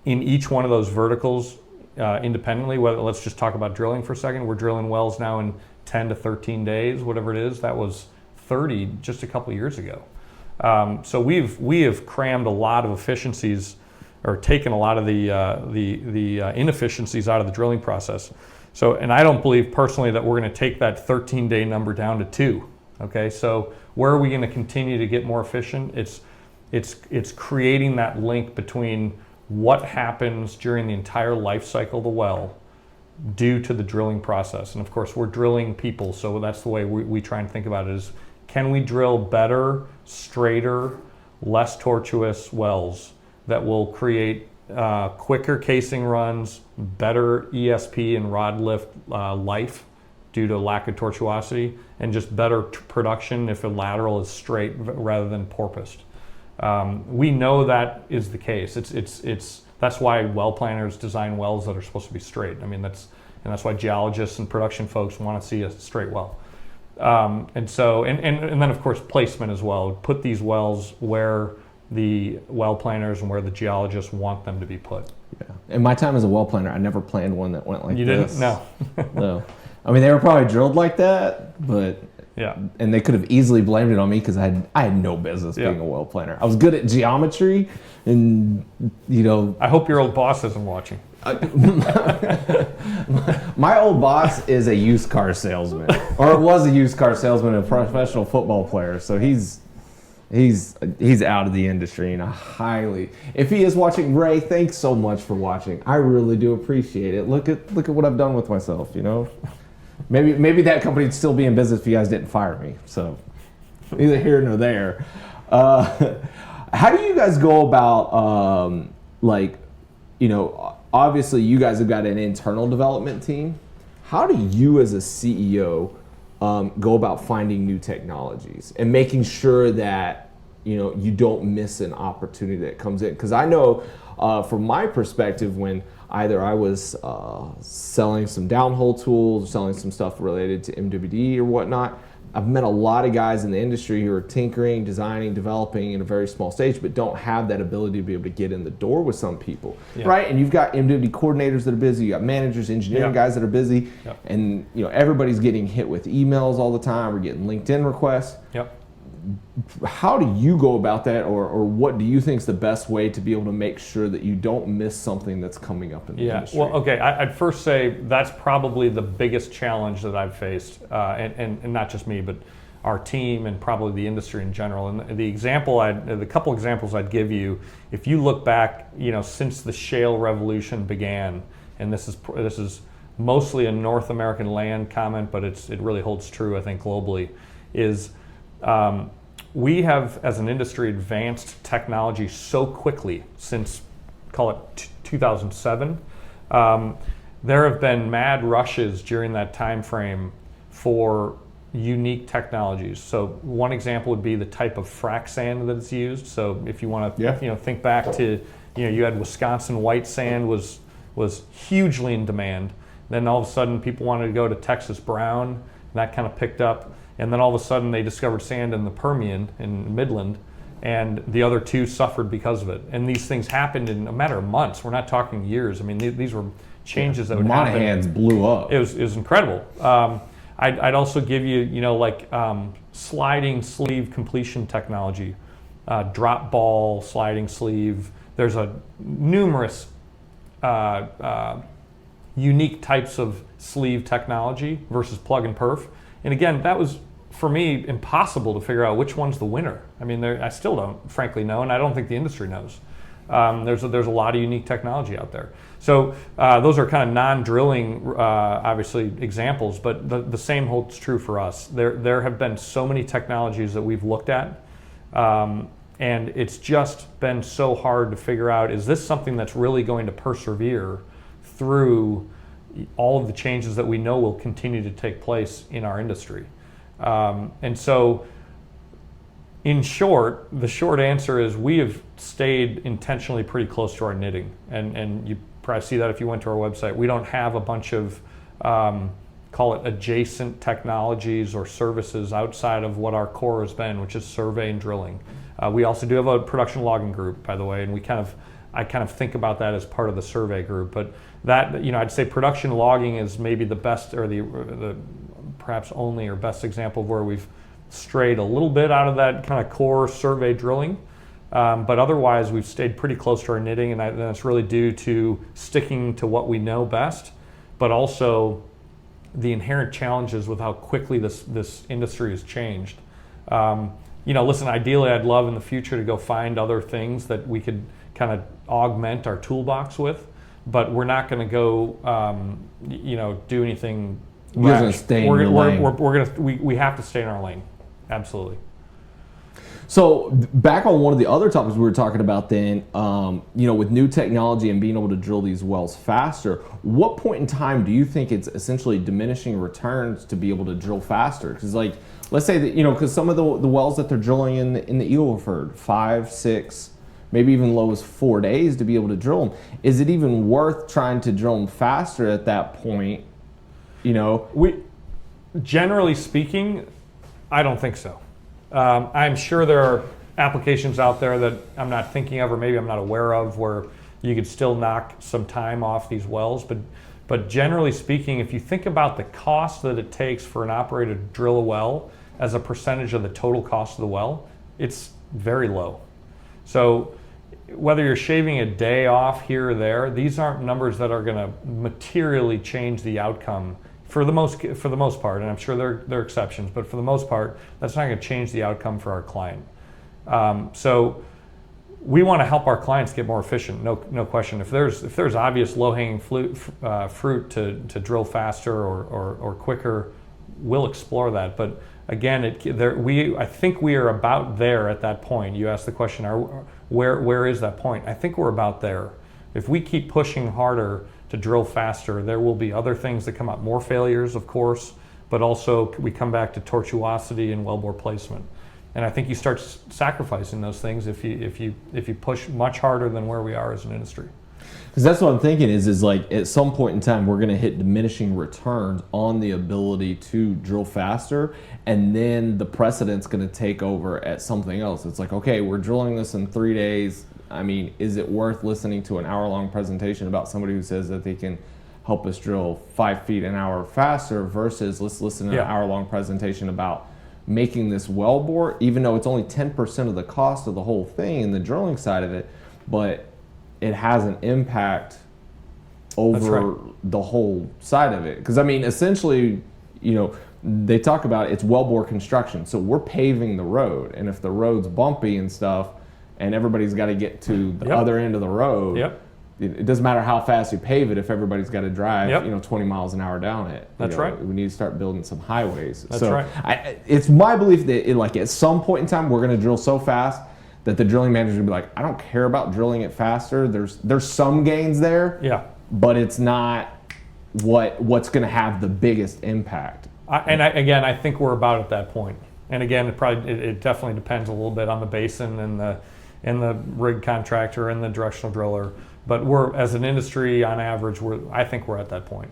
in each one of those verticals independently. Let's just talk about drilling for a second. We're drilling wells now in 10 to 13 days, whatever it is. That was 30 just a couple of years ago. So we have crammed a lot of efficiencies, or taken a lot of the inefficiencies out of the drilling process. So, and I don't believe personally that we're going to take that 13-day number down to 2. Okay, so where are we going to continue to get more efficient? It's creating that link between what happens during the entire life cycle of the well due to the drilling process. And of course, we're drilling people, so that's the way we try and think about it is, can we drill better, straighter, less tortuous wells that will create quicker casing runs, better ESP and rod lift life due to lack of tortuosity, and just better production if a lateral is straight rather than porpoised. We know that is the case. That's why well planners design wells that are supposed to be straight. I mean, that's why geologists and production folks want to see a straight well. And then of course placement as well. Put these wells where the well planners and where the geologists want them to be put. Yeah. In my time as a well planner, I never planned one that went like this. You didn't? No. No. I mean, they were probably drilled like that, but yeah. And they could have easily blamed it on me because I had no business being a well planner. I was good at geometry, and I hope your old boss isn't watching. My old boss is a used car salesman, or was a used car salesman and a professional football player. So he's out of the industry, and if he is watching, Ray, thanks so much for watching. I really do appreciate it. Look at what I've done with myself. Maybe that company would still be in business if you guys didn't fire me. So neither here nor there. How do you guys go about obviously you guys have got an internal development team. How do you as a CEO go about finding new technologies and making sure that you don't miss an opportunity that comes in? Because I know from my perspective, when either I was selling some downhole tools, selling some stuff related to MWD or whatnot, I've met a lot of guys in the industry who are tinkering, designing, developing in a very small stage, but don't have that ability to be able to get in the door with some people, right? And you've got MWD coordinators that are busy, you got managers, engineering guys that are busy, and everybody's getting hit with emails all the time. We're getting LinkedIn requests. How do you go about that, or what do you think is the best way to be able to make sure that you don't miss something that's coming up in the industry? Well, okay, I'd first say that's probably the biggest challenge that I've faced, and not just me, but our team and probably the industry in general. And the couple examples I'd give you, if you look back, since the shale revolution began, and this is mostly a North American land comment, but it really holds true, I think, globally, is we have, as an industry, advanced technology so quickly since, call it 2007. There have been mad rushes during that time frame for unique technologies. So one example would be the type of frac sand that is used. So if you want to think back to, you had Wisconsin white sand was hugely in demand. Then all of a sudden people wanted to go to Texas brown, and that kind of picked up. And then all of a sudden they discovered sand in the Permian in Midland, and the other two suffered because of it. And these things happened in a matter of months. We're not talking years. I mean, these were changes that would happen. Monahan's blew up. It was incredible. I'd also give you, sliding sleeve completion technology, drop ball, sliding sleeve. There's numerous unique types of sleeve technology versus plug and perf. And again, that was, for me, impossible to figure out which one's the winner. I mean, I still don't, frankly, know, and I don't think the industry knows. There's a lot of unique technology out there. So those are kind of non-drilling, obviously, examples, but the same holds true for us. There have been so many technologies that we've looked at, and it's just been so hard to figure out, is this something that's really going to persevere through all of the changes that we know will continue to take place in our industry? And so, in short, the short answer is we have stayed intentionally pretty close to our knitting. And you probably see that if you went to our website. We don't have a bunch of, call it adjacent technologies or services outside of what our core has been, which is survey and drilling. We also do have a production logging group, by the way, and I kind of think about that as part of the survey group. But that, I'd say production logging is maybe the best, or the perhaps only or best example of where we've strayed a little bit out of that kind of core survey drilling. But otherwise, we've stayed pretty close to our knitting, and that's really due to sticking to what we know best, but also the inherent challenges with how quickly this industry has changed. Listen, ideally, I'd love in the future to go find other things that we could kind of augment our toolbox with. but we're not going to go, do anything. You're gonna stay in your lane. We have to stay in our lane. Absolutely. So back on one of the other topics we were talking about then, with new technology and being able to drill these wells faster, what point in time do you think it's essentially diminishing returns to be able to drill faster? Because let's say that, because some of the wells that they're drilling in the Eagle Ford, 5, 6, maybe even low as 4 days to be able to drill them. Is it even worth trying to drill them faster at that point? Generally speaking, I don't think so. I'm sure there are applications out there that I'm not thinking of, or maybe I'm not aware of, where you could still knock some time off these wells. But generally speaking, if you think about the cost that it takes for an operator to drill a well as a percentage of the total cost of the well, it's very low. So whether you're shaving a day off here or there, these aren't numbers that are going to materially change the outcome for the most part, and I'm sure there are exceptions, but for the most part, that's not going to change the outcome for our client. So we want to help our clients get more efficient, no question. If there's obvious low-hanging fruit to drill faster or quicker, we'll explore that. But again, I think we are about there at that point. You asked the question, where is that point? I think we're about there. If we keep pushing harder to drill faster, there will be other things that come up, more failures, of course, but also we come back to tortuosity and wellbore placement. And I think you start sacrificing those things if you push much harder than where we are as an industry. Because that's what I'm thinking is like at some point in time we're going to hit diminishing returns on the ability to drill faster, and then the precedent's going to take over at something else. It's like, okay, we're drilling this in 3 days. I mean, is it worth listening to an hour-long presentation about somebody who says that they can help us drill 5 feet an hour faster versus let's listen to an hour-long presentation about making this wellbore, even though it's only 10% of the cost of the whole thing in the drilling side of it, but it has an impact over the whole side of it. Because I mean, essentially, they talk about it's wellbore construction. So we're paving the road, and if the road's bumpy and stuff, and everybody's got to get to the other end of the road, it doesn't matter how fast you pave it if everybody's got to drive 20 miles an hour down it. That's right. We need to start building some highways. That's right. It's my belief that at some point in time we're going to drill so fast that the drilling manager will be like, I don't care about drilling it faster. There's some gains there, but it's not what's going to have the biggest impact. I think we're about at that point. And again, it definitely depends a little bit on the basin and the rig contractor and the directional driller. But we're, as an industry, on average, I think we're at that point.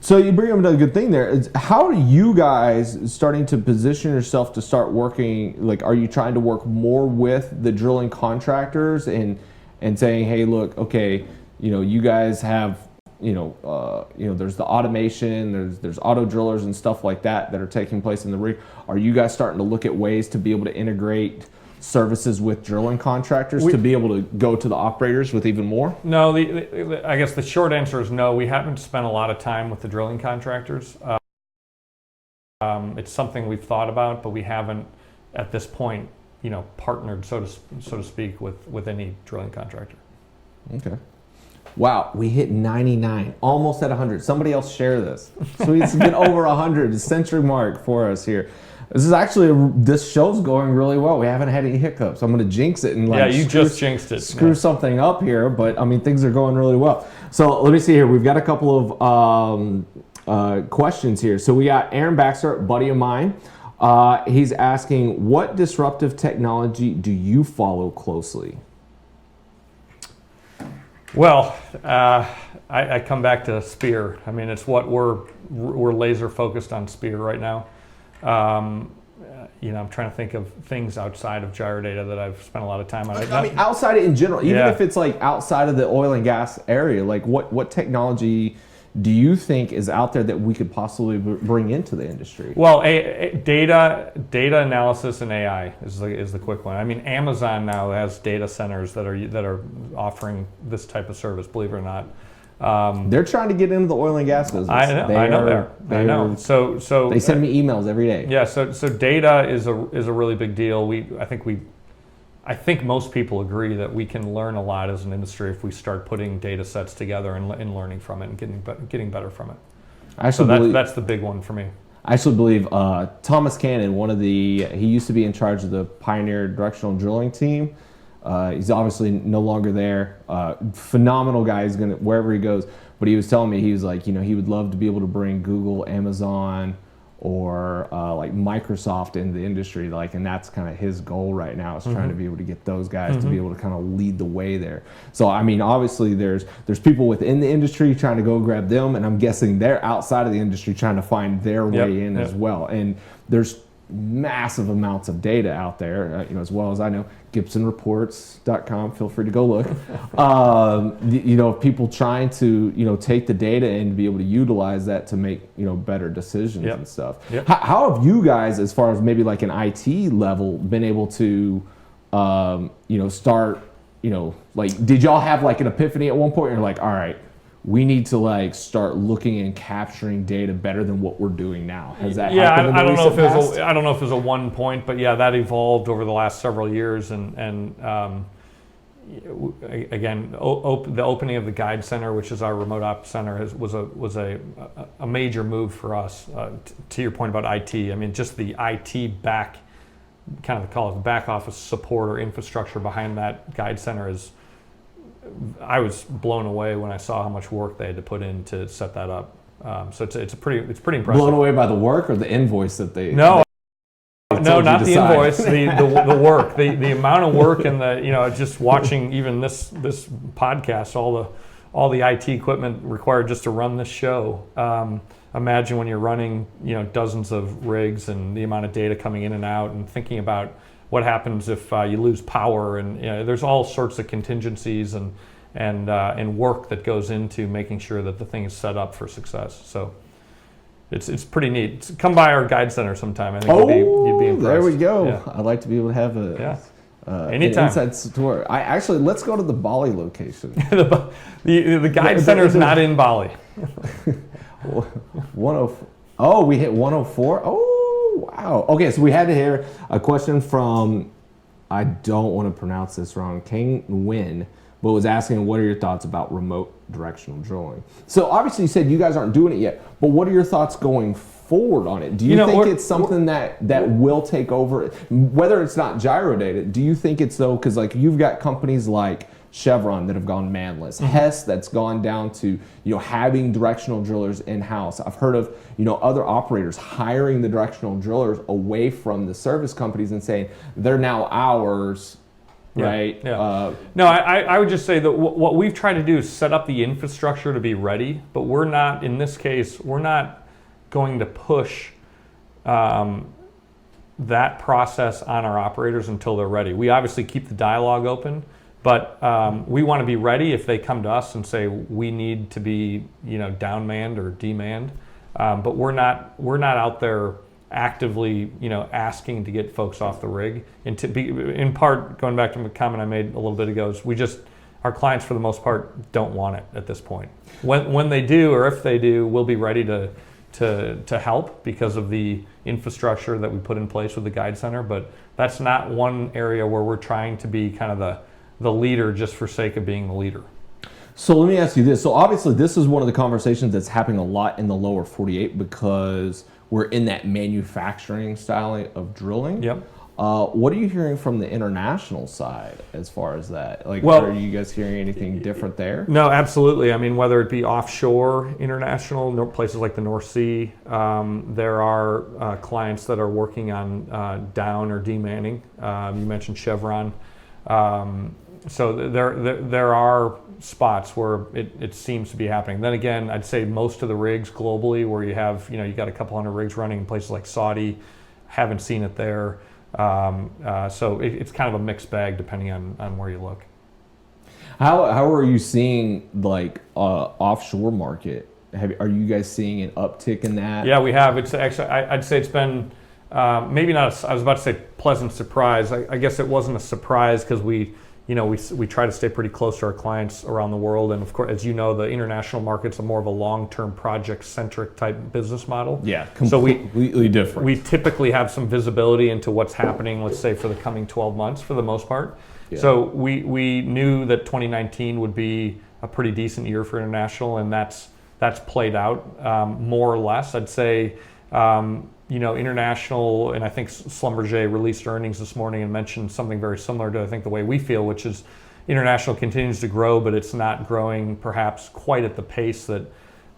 So you bring up another good thing there. How are you guys starting to position yourself to start working? Like, are you trying to work more with the drilling contractors and saying, hey, look, okay, you guys have, there's the automation, there's auto drillers and stuff like that are taking place in the rig. Are you guys starting to look at ways to be able to integrate services with drilling contractors to be able to go to the operators with even more? No, I guess the short answer is no. We haven't spent a lot of time with the drilling contractors. It's something we've thought about, but we haven't at this point, partnered, so to speak, with any drilling contractor. Okay. Wow, we hit 99, almost at 100. Somebody else share this. So it's been over 100, the century mark for us here. This show's going really well. We haven't had any hiccups. I'm going to jinx it and just jinxed it. Screw something up here, but I mean things are going really well. So let me see here. We've got a couple of questions here. So we got Aaron Baxter, a buddy of mine. He's asking, what disruptive technology do you follow closely? Well, I come back to Spear. I mean, it's what we're laser focused on Spear right now. I'm trying to think of things outside of Gyrodata that I've spent a lot of time on. I mean, outside in general, even if it's like outside of the oil and gas area, like what technology do you think is out there that we could possibly bring into the industry? Well, data analysis and AI is the quick one. I mean, Amazon now has data centers that are offering this type of service. Believe it or not, they're trying to get into the oil and gas business. I know. So they send me emails every day. Yeah. So data is a really big deal. I think we I think most people agree that we can learn a lot as an industry if we start putting data sets together and learning from it and getting better from it. That's the big one for me. I actually believe Thomas Cannon, he used to be in charge of the Pioneer Directional Drilling team. He's obviously no longer there. Phenomenal guy. He's gonna wherever he goes. But he was telling me, he was like, he would love to be able to bring Google, Amazon, or like Microsoft into the industry. And that's kind of his goal right now, is trying to be able to get those guys to be able to kind of lead the way there. So I mean, obviously there's people within the industry trying to go grab them, and I'm guessing they're outside of the industry trying to find their way in as well. And there's massive amounts of data out there, as well as I know. GibsonReports.com, feel free to go look. People trying to take the data and be able to utilize that to make better decisions and stuff. How have you guys, as far as maybe like an IT level, been able to start, did y'all have like an epiphany at one point? You're like, all right, we need to start looking and capturing data better than what we're doing now. Has that happened in the recent past? I don't know if it was a one point, but yeah, that evolved over the last several years. And again, the opening of the Guide Center, which is our remote ops center, was a major move for us. To your point about IT, I mean, just the IT back office support or infrastructure behind that Guide Center is. I was blown away when I saw how much work they had to put in to set that up. So it's pretty impressive. Blown away by the work or the invoice that they? No, not the invoice. The work, the amount of work, and just watching even this podcast, all the IT equipment required just to run this show. Imagine when you're running dozens of rigs and the amount of data coming in and out, and thinking about what happens if you lose power, and there's all sorts of contingencies and work that goes into making sure that the thing is set up for success. So it's pretty neat. Come by our Guide Center sometime. I think you'd be impressed. There we go. Yeah. I'd like to be able to have an inside tour. Let's go to the Bali location. the Guide Center is not in Bali. 104. Oh, we hit 104. Oh. Wow. Okay, so we had to hear a question from, I don't want to pronounce this wrong, Kang Nguyen, but was asking, what are your thoughts about remote directional drilling? So obviously you said you guys aren't doing it yet, but what are your thoughts going forward on it? Do you think it's something that will take over, whether it's not Gyrodata, do you think it's though, because you've got companies like Chevron that have gone manless, Hess that's gone down to having directional drillers in-house. I've heard of other operators hiring the directional drillers away from the service companies and saying they're now ours, right? Yeah. No, I would just say that what we've tried to do is set up the infrastructure to be ready, but we're not, in this case, we're not going to push that process on our operators until they're ready. We obviously keep the dialogue open, but we want to be ready if they come to us and say we need to be, down-manned or demanned. But we're not out there actively, asking to get folks off the rig. And in part, going back to the comment I made a little bit ago, is our clients for the most part don't want it at this point. When they do, or if they do, we'll be ready to help because of the infrastructure that we put in place with the Guide Center. But that's not one area where we're trying to be kind of the leader just for sake of being the leader. So let me ask you this. So obviously this is one of the conversations that's happening a lot in the lower 48 because we're in that manufacturing style of drilling. Yep. What are you hearing from the international side as far as that? Are you guys hearing anything different there? No, absolutely. I mean, whether it be offshore, international, places like the North Sea, there are clients that are working on down or demanning. You mentioned Chevron. So there are spots where it seems to be happening. Then again, I'd say most of the rigs globally where you have, you got a couple hundred rigs running in places like Saudi, haven't seen it there. So it's kind of a mixed bag depending on where you look. How are you seeing offshore market? Are you guys seeing an uptick in that? Yeah, we have. It's actually, I'd say it's been maybe not, I was about to say pleasant surprise. I guess it wasn't a surprise because we we try to stay pretty close to our clients around the world. And of course, as you know, the international markets are more of a long-term project-centric type business model. Yeah, completely different. We typically have some visibility into what's happening, let's say, for the coming 12 months for the most part. Yeah. So we knew that 2019 would be a pretty decent year for international, and that's played out more or less. I'd say, international, and I think Schlumberger released earnings this morning and mentioned something very similar to, I think, the way we feel, which is international continues to grow, but it's not growing perhaps quite at the pace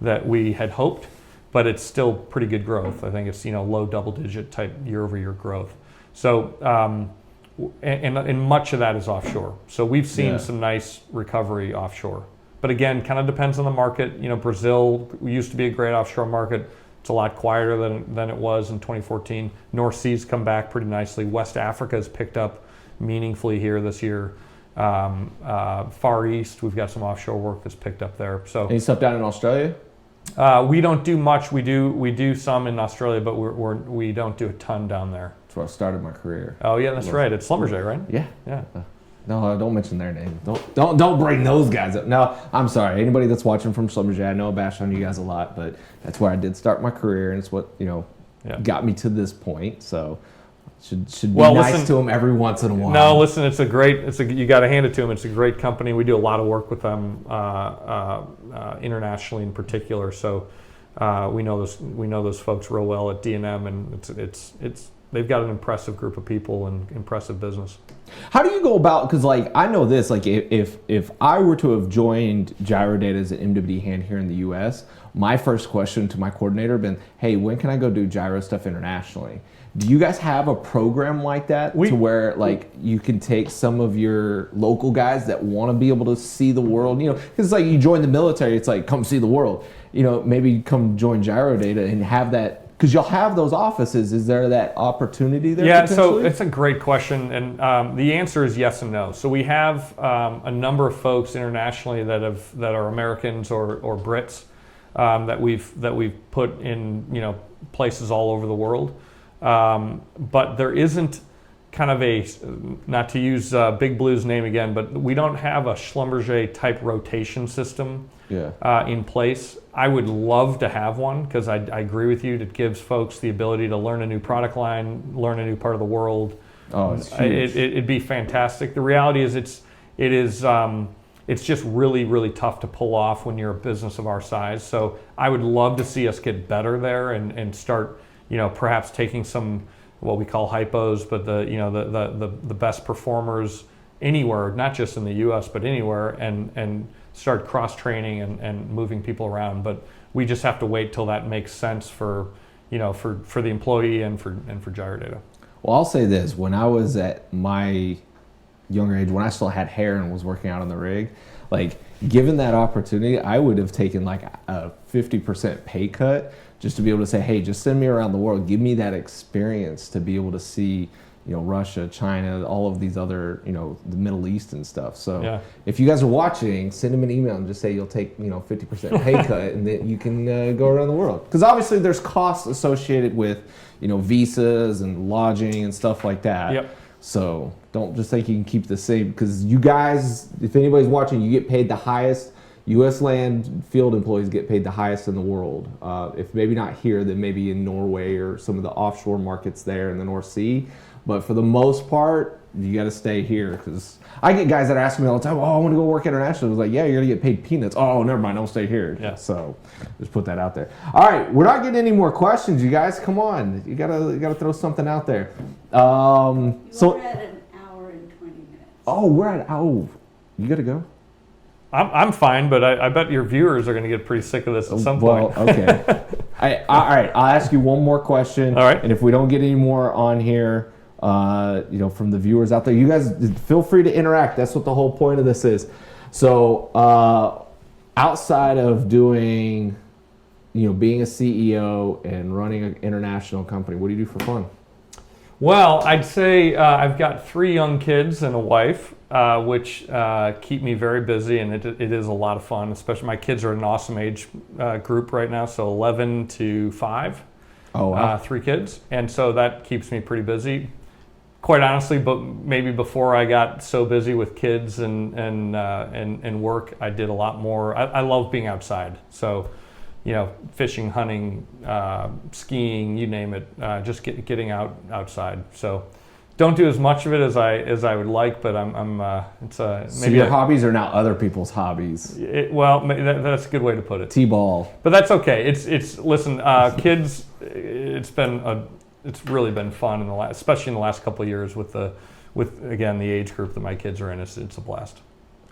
that we had hoped, but it's still pretty good growth. I think it's, low double-digit type year-over-year growth. So, and much of that is offshore. So we've seen some nice recovery offshore. But again, kind of depends on the market. Brazil used to be a great offshore market. It's a lot quieter than it was in 2014. North Sea's come back pretty nicely. West Africa has picked up meaningfully here this year. Far East, we've got some offshore work that's picked up there. So any stuff down in Australia? We don't do much. We do some in Australia, but we don't do a ton down there. That's where I started my career. Oh yeah, that's right. It's Schlumberger, right? Yeah. No, don't mention their name. Don't bring those guys up. No, I'm sorry. Anybody that's watching from Schlumberger, I know I bash on you guys a lot, but that's where I did start my career, and it's what got me to this point. So should be nice to them every once in a while. No, listen, you got to hand it to them. It's a great company. We do a lot of work with them internationally in particular. So we know those folks real well at D&M, and it's they've got an impressive group of people and impressive business. How do you go about, because I know this, if I were to have joined Gyrodata as an MWD hand here in the US, my first question to my coordinator would have been, hey, when can I go do gyro stuff internationally? Do you guys have a program like that to where you can take some of your local guys that want to be able to see the world? Because you join the military, it's like, come see the world. Maybe come join Gyrodata and have that. Because you'll have those offices. Is there that opportunity there? Yeah, so it's a great question, and the answer is yes and no. So we have a number of folks internationally that are Americans or Brits that we've put in places all over the world, but there isn't kind of a, not to use Big Blue's name again, but we don't have a Schlumberger type rotation system in place. I would love to have one because I agree with you. It gives folks the ability to learn a new product line, learn a new part of the world. Oh, it's huge. It'd be fantastic. The reality is it's just really, really tough to pull off when you're a business of our size. So I would love to see us get better there and start, perhaps taking some what we call hypos, but the best performers anywhere, not just in the U.S. but anywhere, and start cross-training and moving people around. But we just have to wait till that makes sense for the employee and for Gyrodata. Well, I'll say this: when I was at my younger age, when I still had hair and was working out on the rig, given that opportunity, I would have taken a 50% pay cut just to be able to say, hey, just send me around the world, give me that experience to be able to see Russia, China, all of these other, the Middle East and stuff. So if you guys are watching, send them an email and just say you'll take, 50% pay cut and then you can go around the world. Because obviously there's costs associated with, visas and lodging and stuff like that. Yep. So don't just think you can keep the same, because you guys, if anybody's watching, you get paid the highest. U.S. land field employees get paid the highest in the world. If maybe not here, then maybe in Norway or some of the offshore markets there in the North Sea. But for the most part, you got to stay here, because I get guys that ask me all the time, oh, I want to go work internationally. I was like, yeah, you're going to get paid peanuts. Oh, never mind, I'll stay here. Yeah. So just put that out there. All right, we're not getting any more questions, you guys. Come on. You gotta throw something out there. We're at an hour and 20 minutes. Oh, you got to go? I'm fine, but I bet your viewers are going to get pretty sick of this at some point. Well, okay. All right, I'll ask you one more question. All right. And if we don't get any more on here, from the viewers out there, you guys feel free to interact. That's what the whole point of this is. So outside of doing, being a CEO and running an international company, what do you do for fun? Well, I'd say I've got 3 young kids and a wife, which keep me very busy, and it is a lot of fun. Especially my kids are an awesome age group right now, so 11 to 5. Oh, wow. 3 kids, and so that keeps me pretty busy. quite honestly, but maybe before I got so busy with kids and work, I did a lot more. I love being outside. So, fishing, hunting, skiing, you name it, just getting outside. So, don't do as much of it as I would like, but So your hobbies are now other people's hobbies. That's a good way to put it. T-ball. But that's okay. Listen, kids. It's really been fun especially in the last couple of years with again the age group that my kids are in. It's a blast.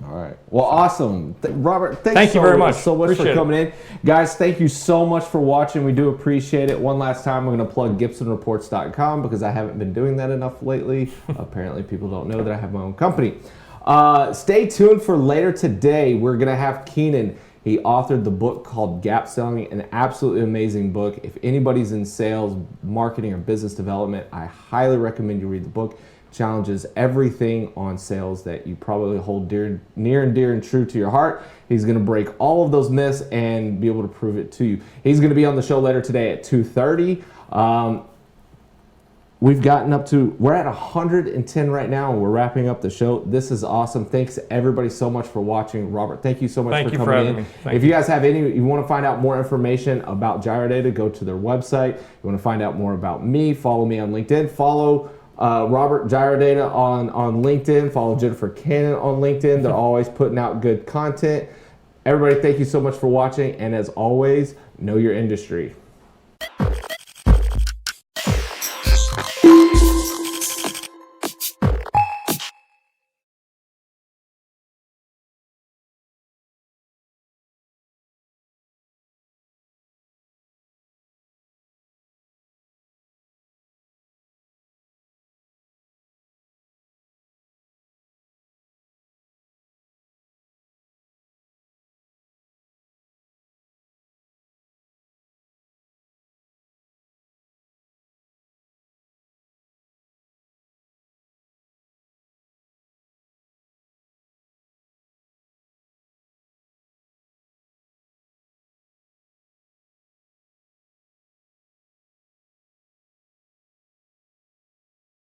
All right. Well, awesome. Robert, thank you very much. So much for coming in. Guys, thank you so much for watching. We do appreciate it. One last time, I'm going to plug GibsonReports.com because I haven't been doing that enough lately. Apparently, people don't know that I have my own company. Stay tuned for later today. We're going to have Keenan. He authored the book called Gap Selling, an absolutely amazing book. If anybody's in sales, marketing, or business development, I highly recommend you read the book. Challenges everything on sales that you probably hold near and dear and true to your heart. He's going to break all of those myths and be able to prove it to you. He's going to be on the show later today at 2:30. We've gotten we're at 110 right now, and we're wrapping up the show. This is awesome. Thanks everybody so much for watching. Robert, thank you so much for coming in. If you guys have you want to find out more information about Gyrodata, go to their website. You want to find out more about me, follow me on LinkedIn. Follow Robert Gyrodata on LinkedIn. Follow Jennifer Cannon on LinkedIn. They're always putting out good content. Everybody, thank you so much for watching. And as always, know your industry.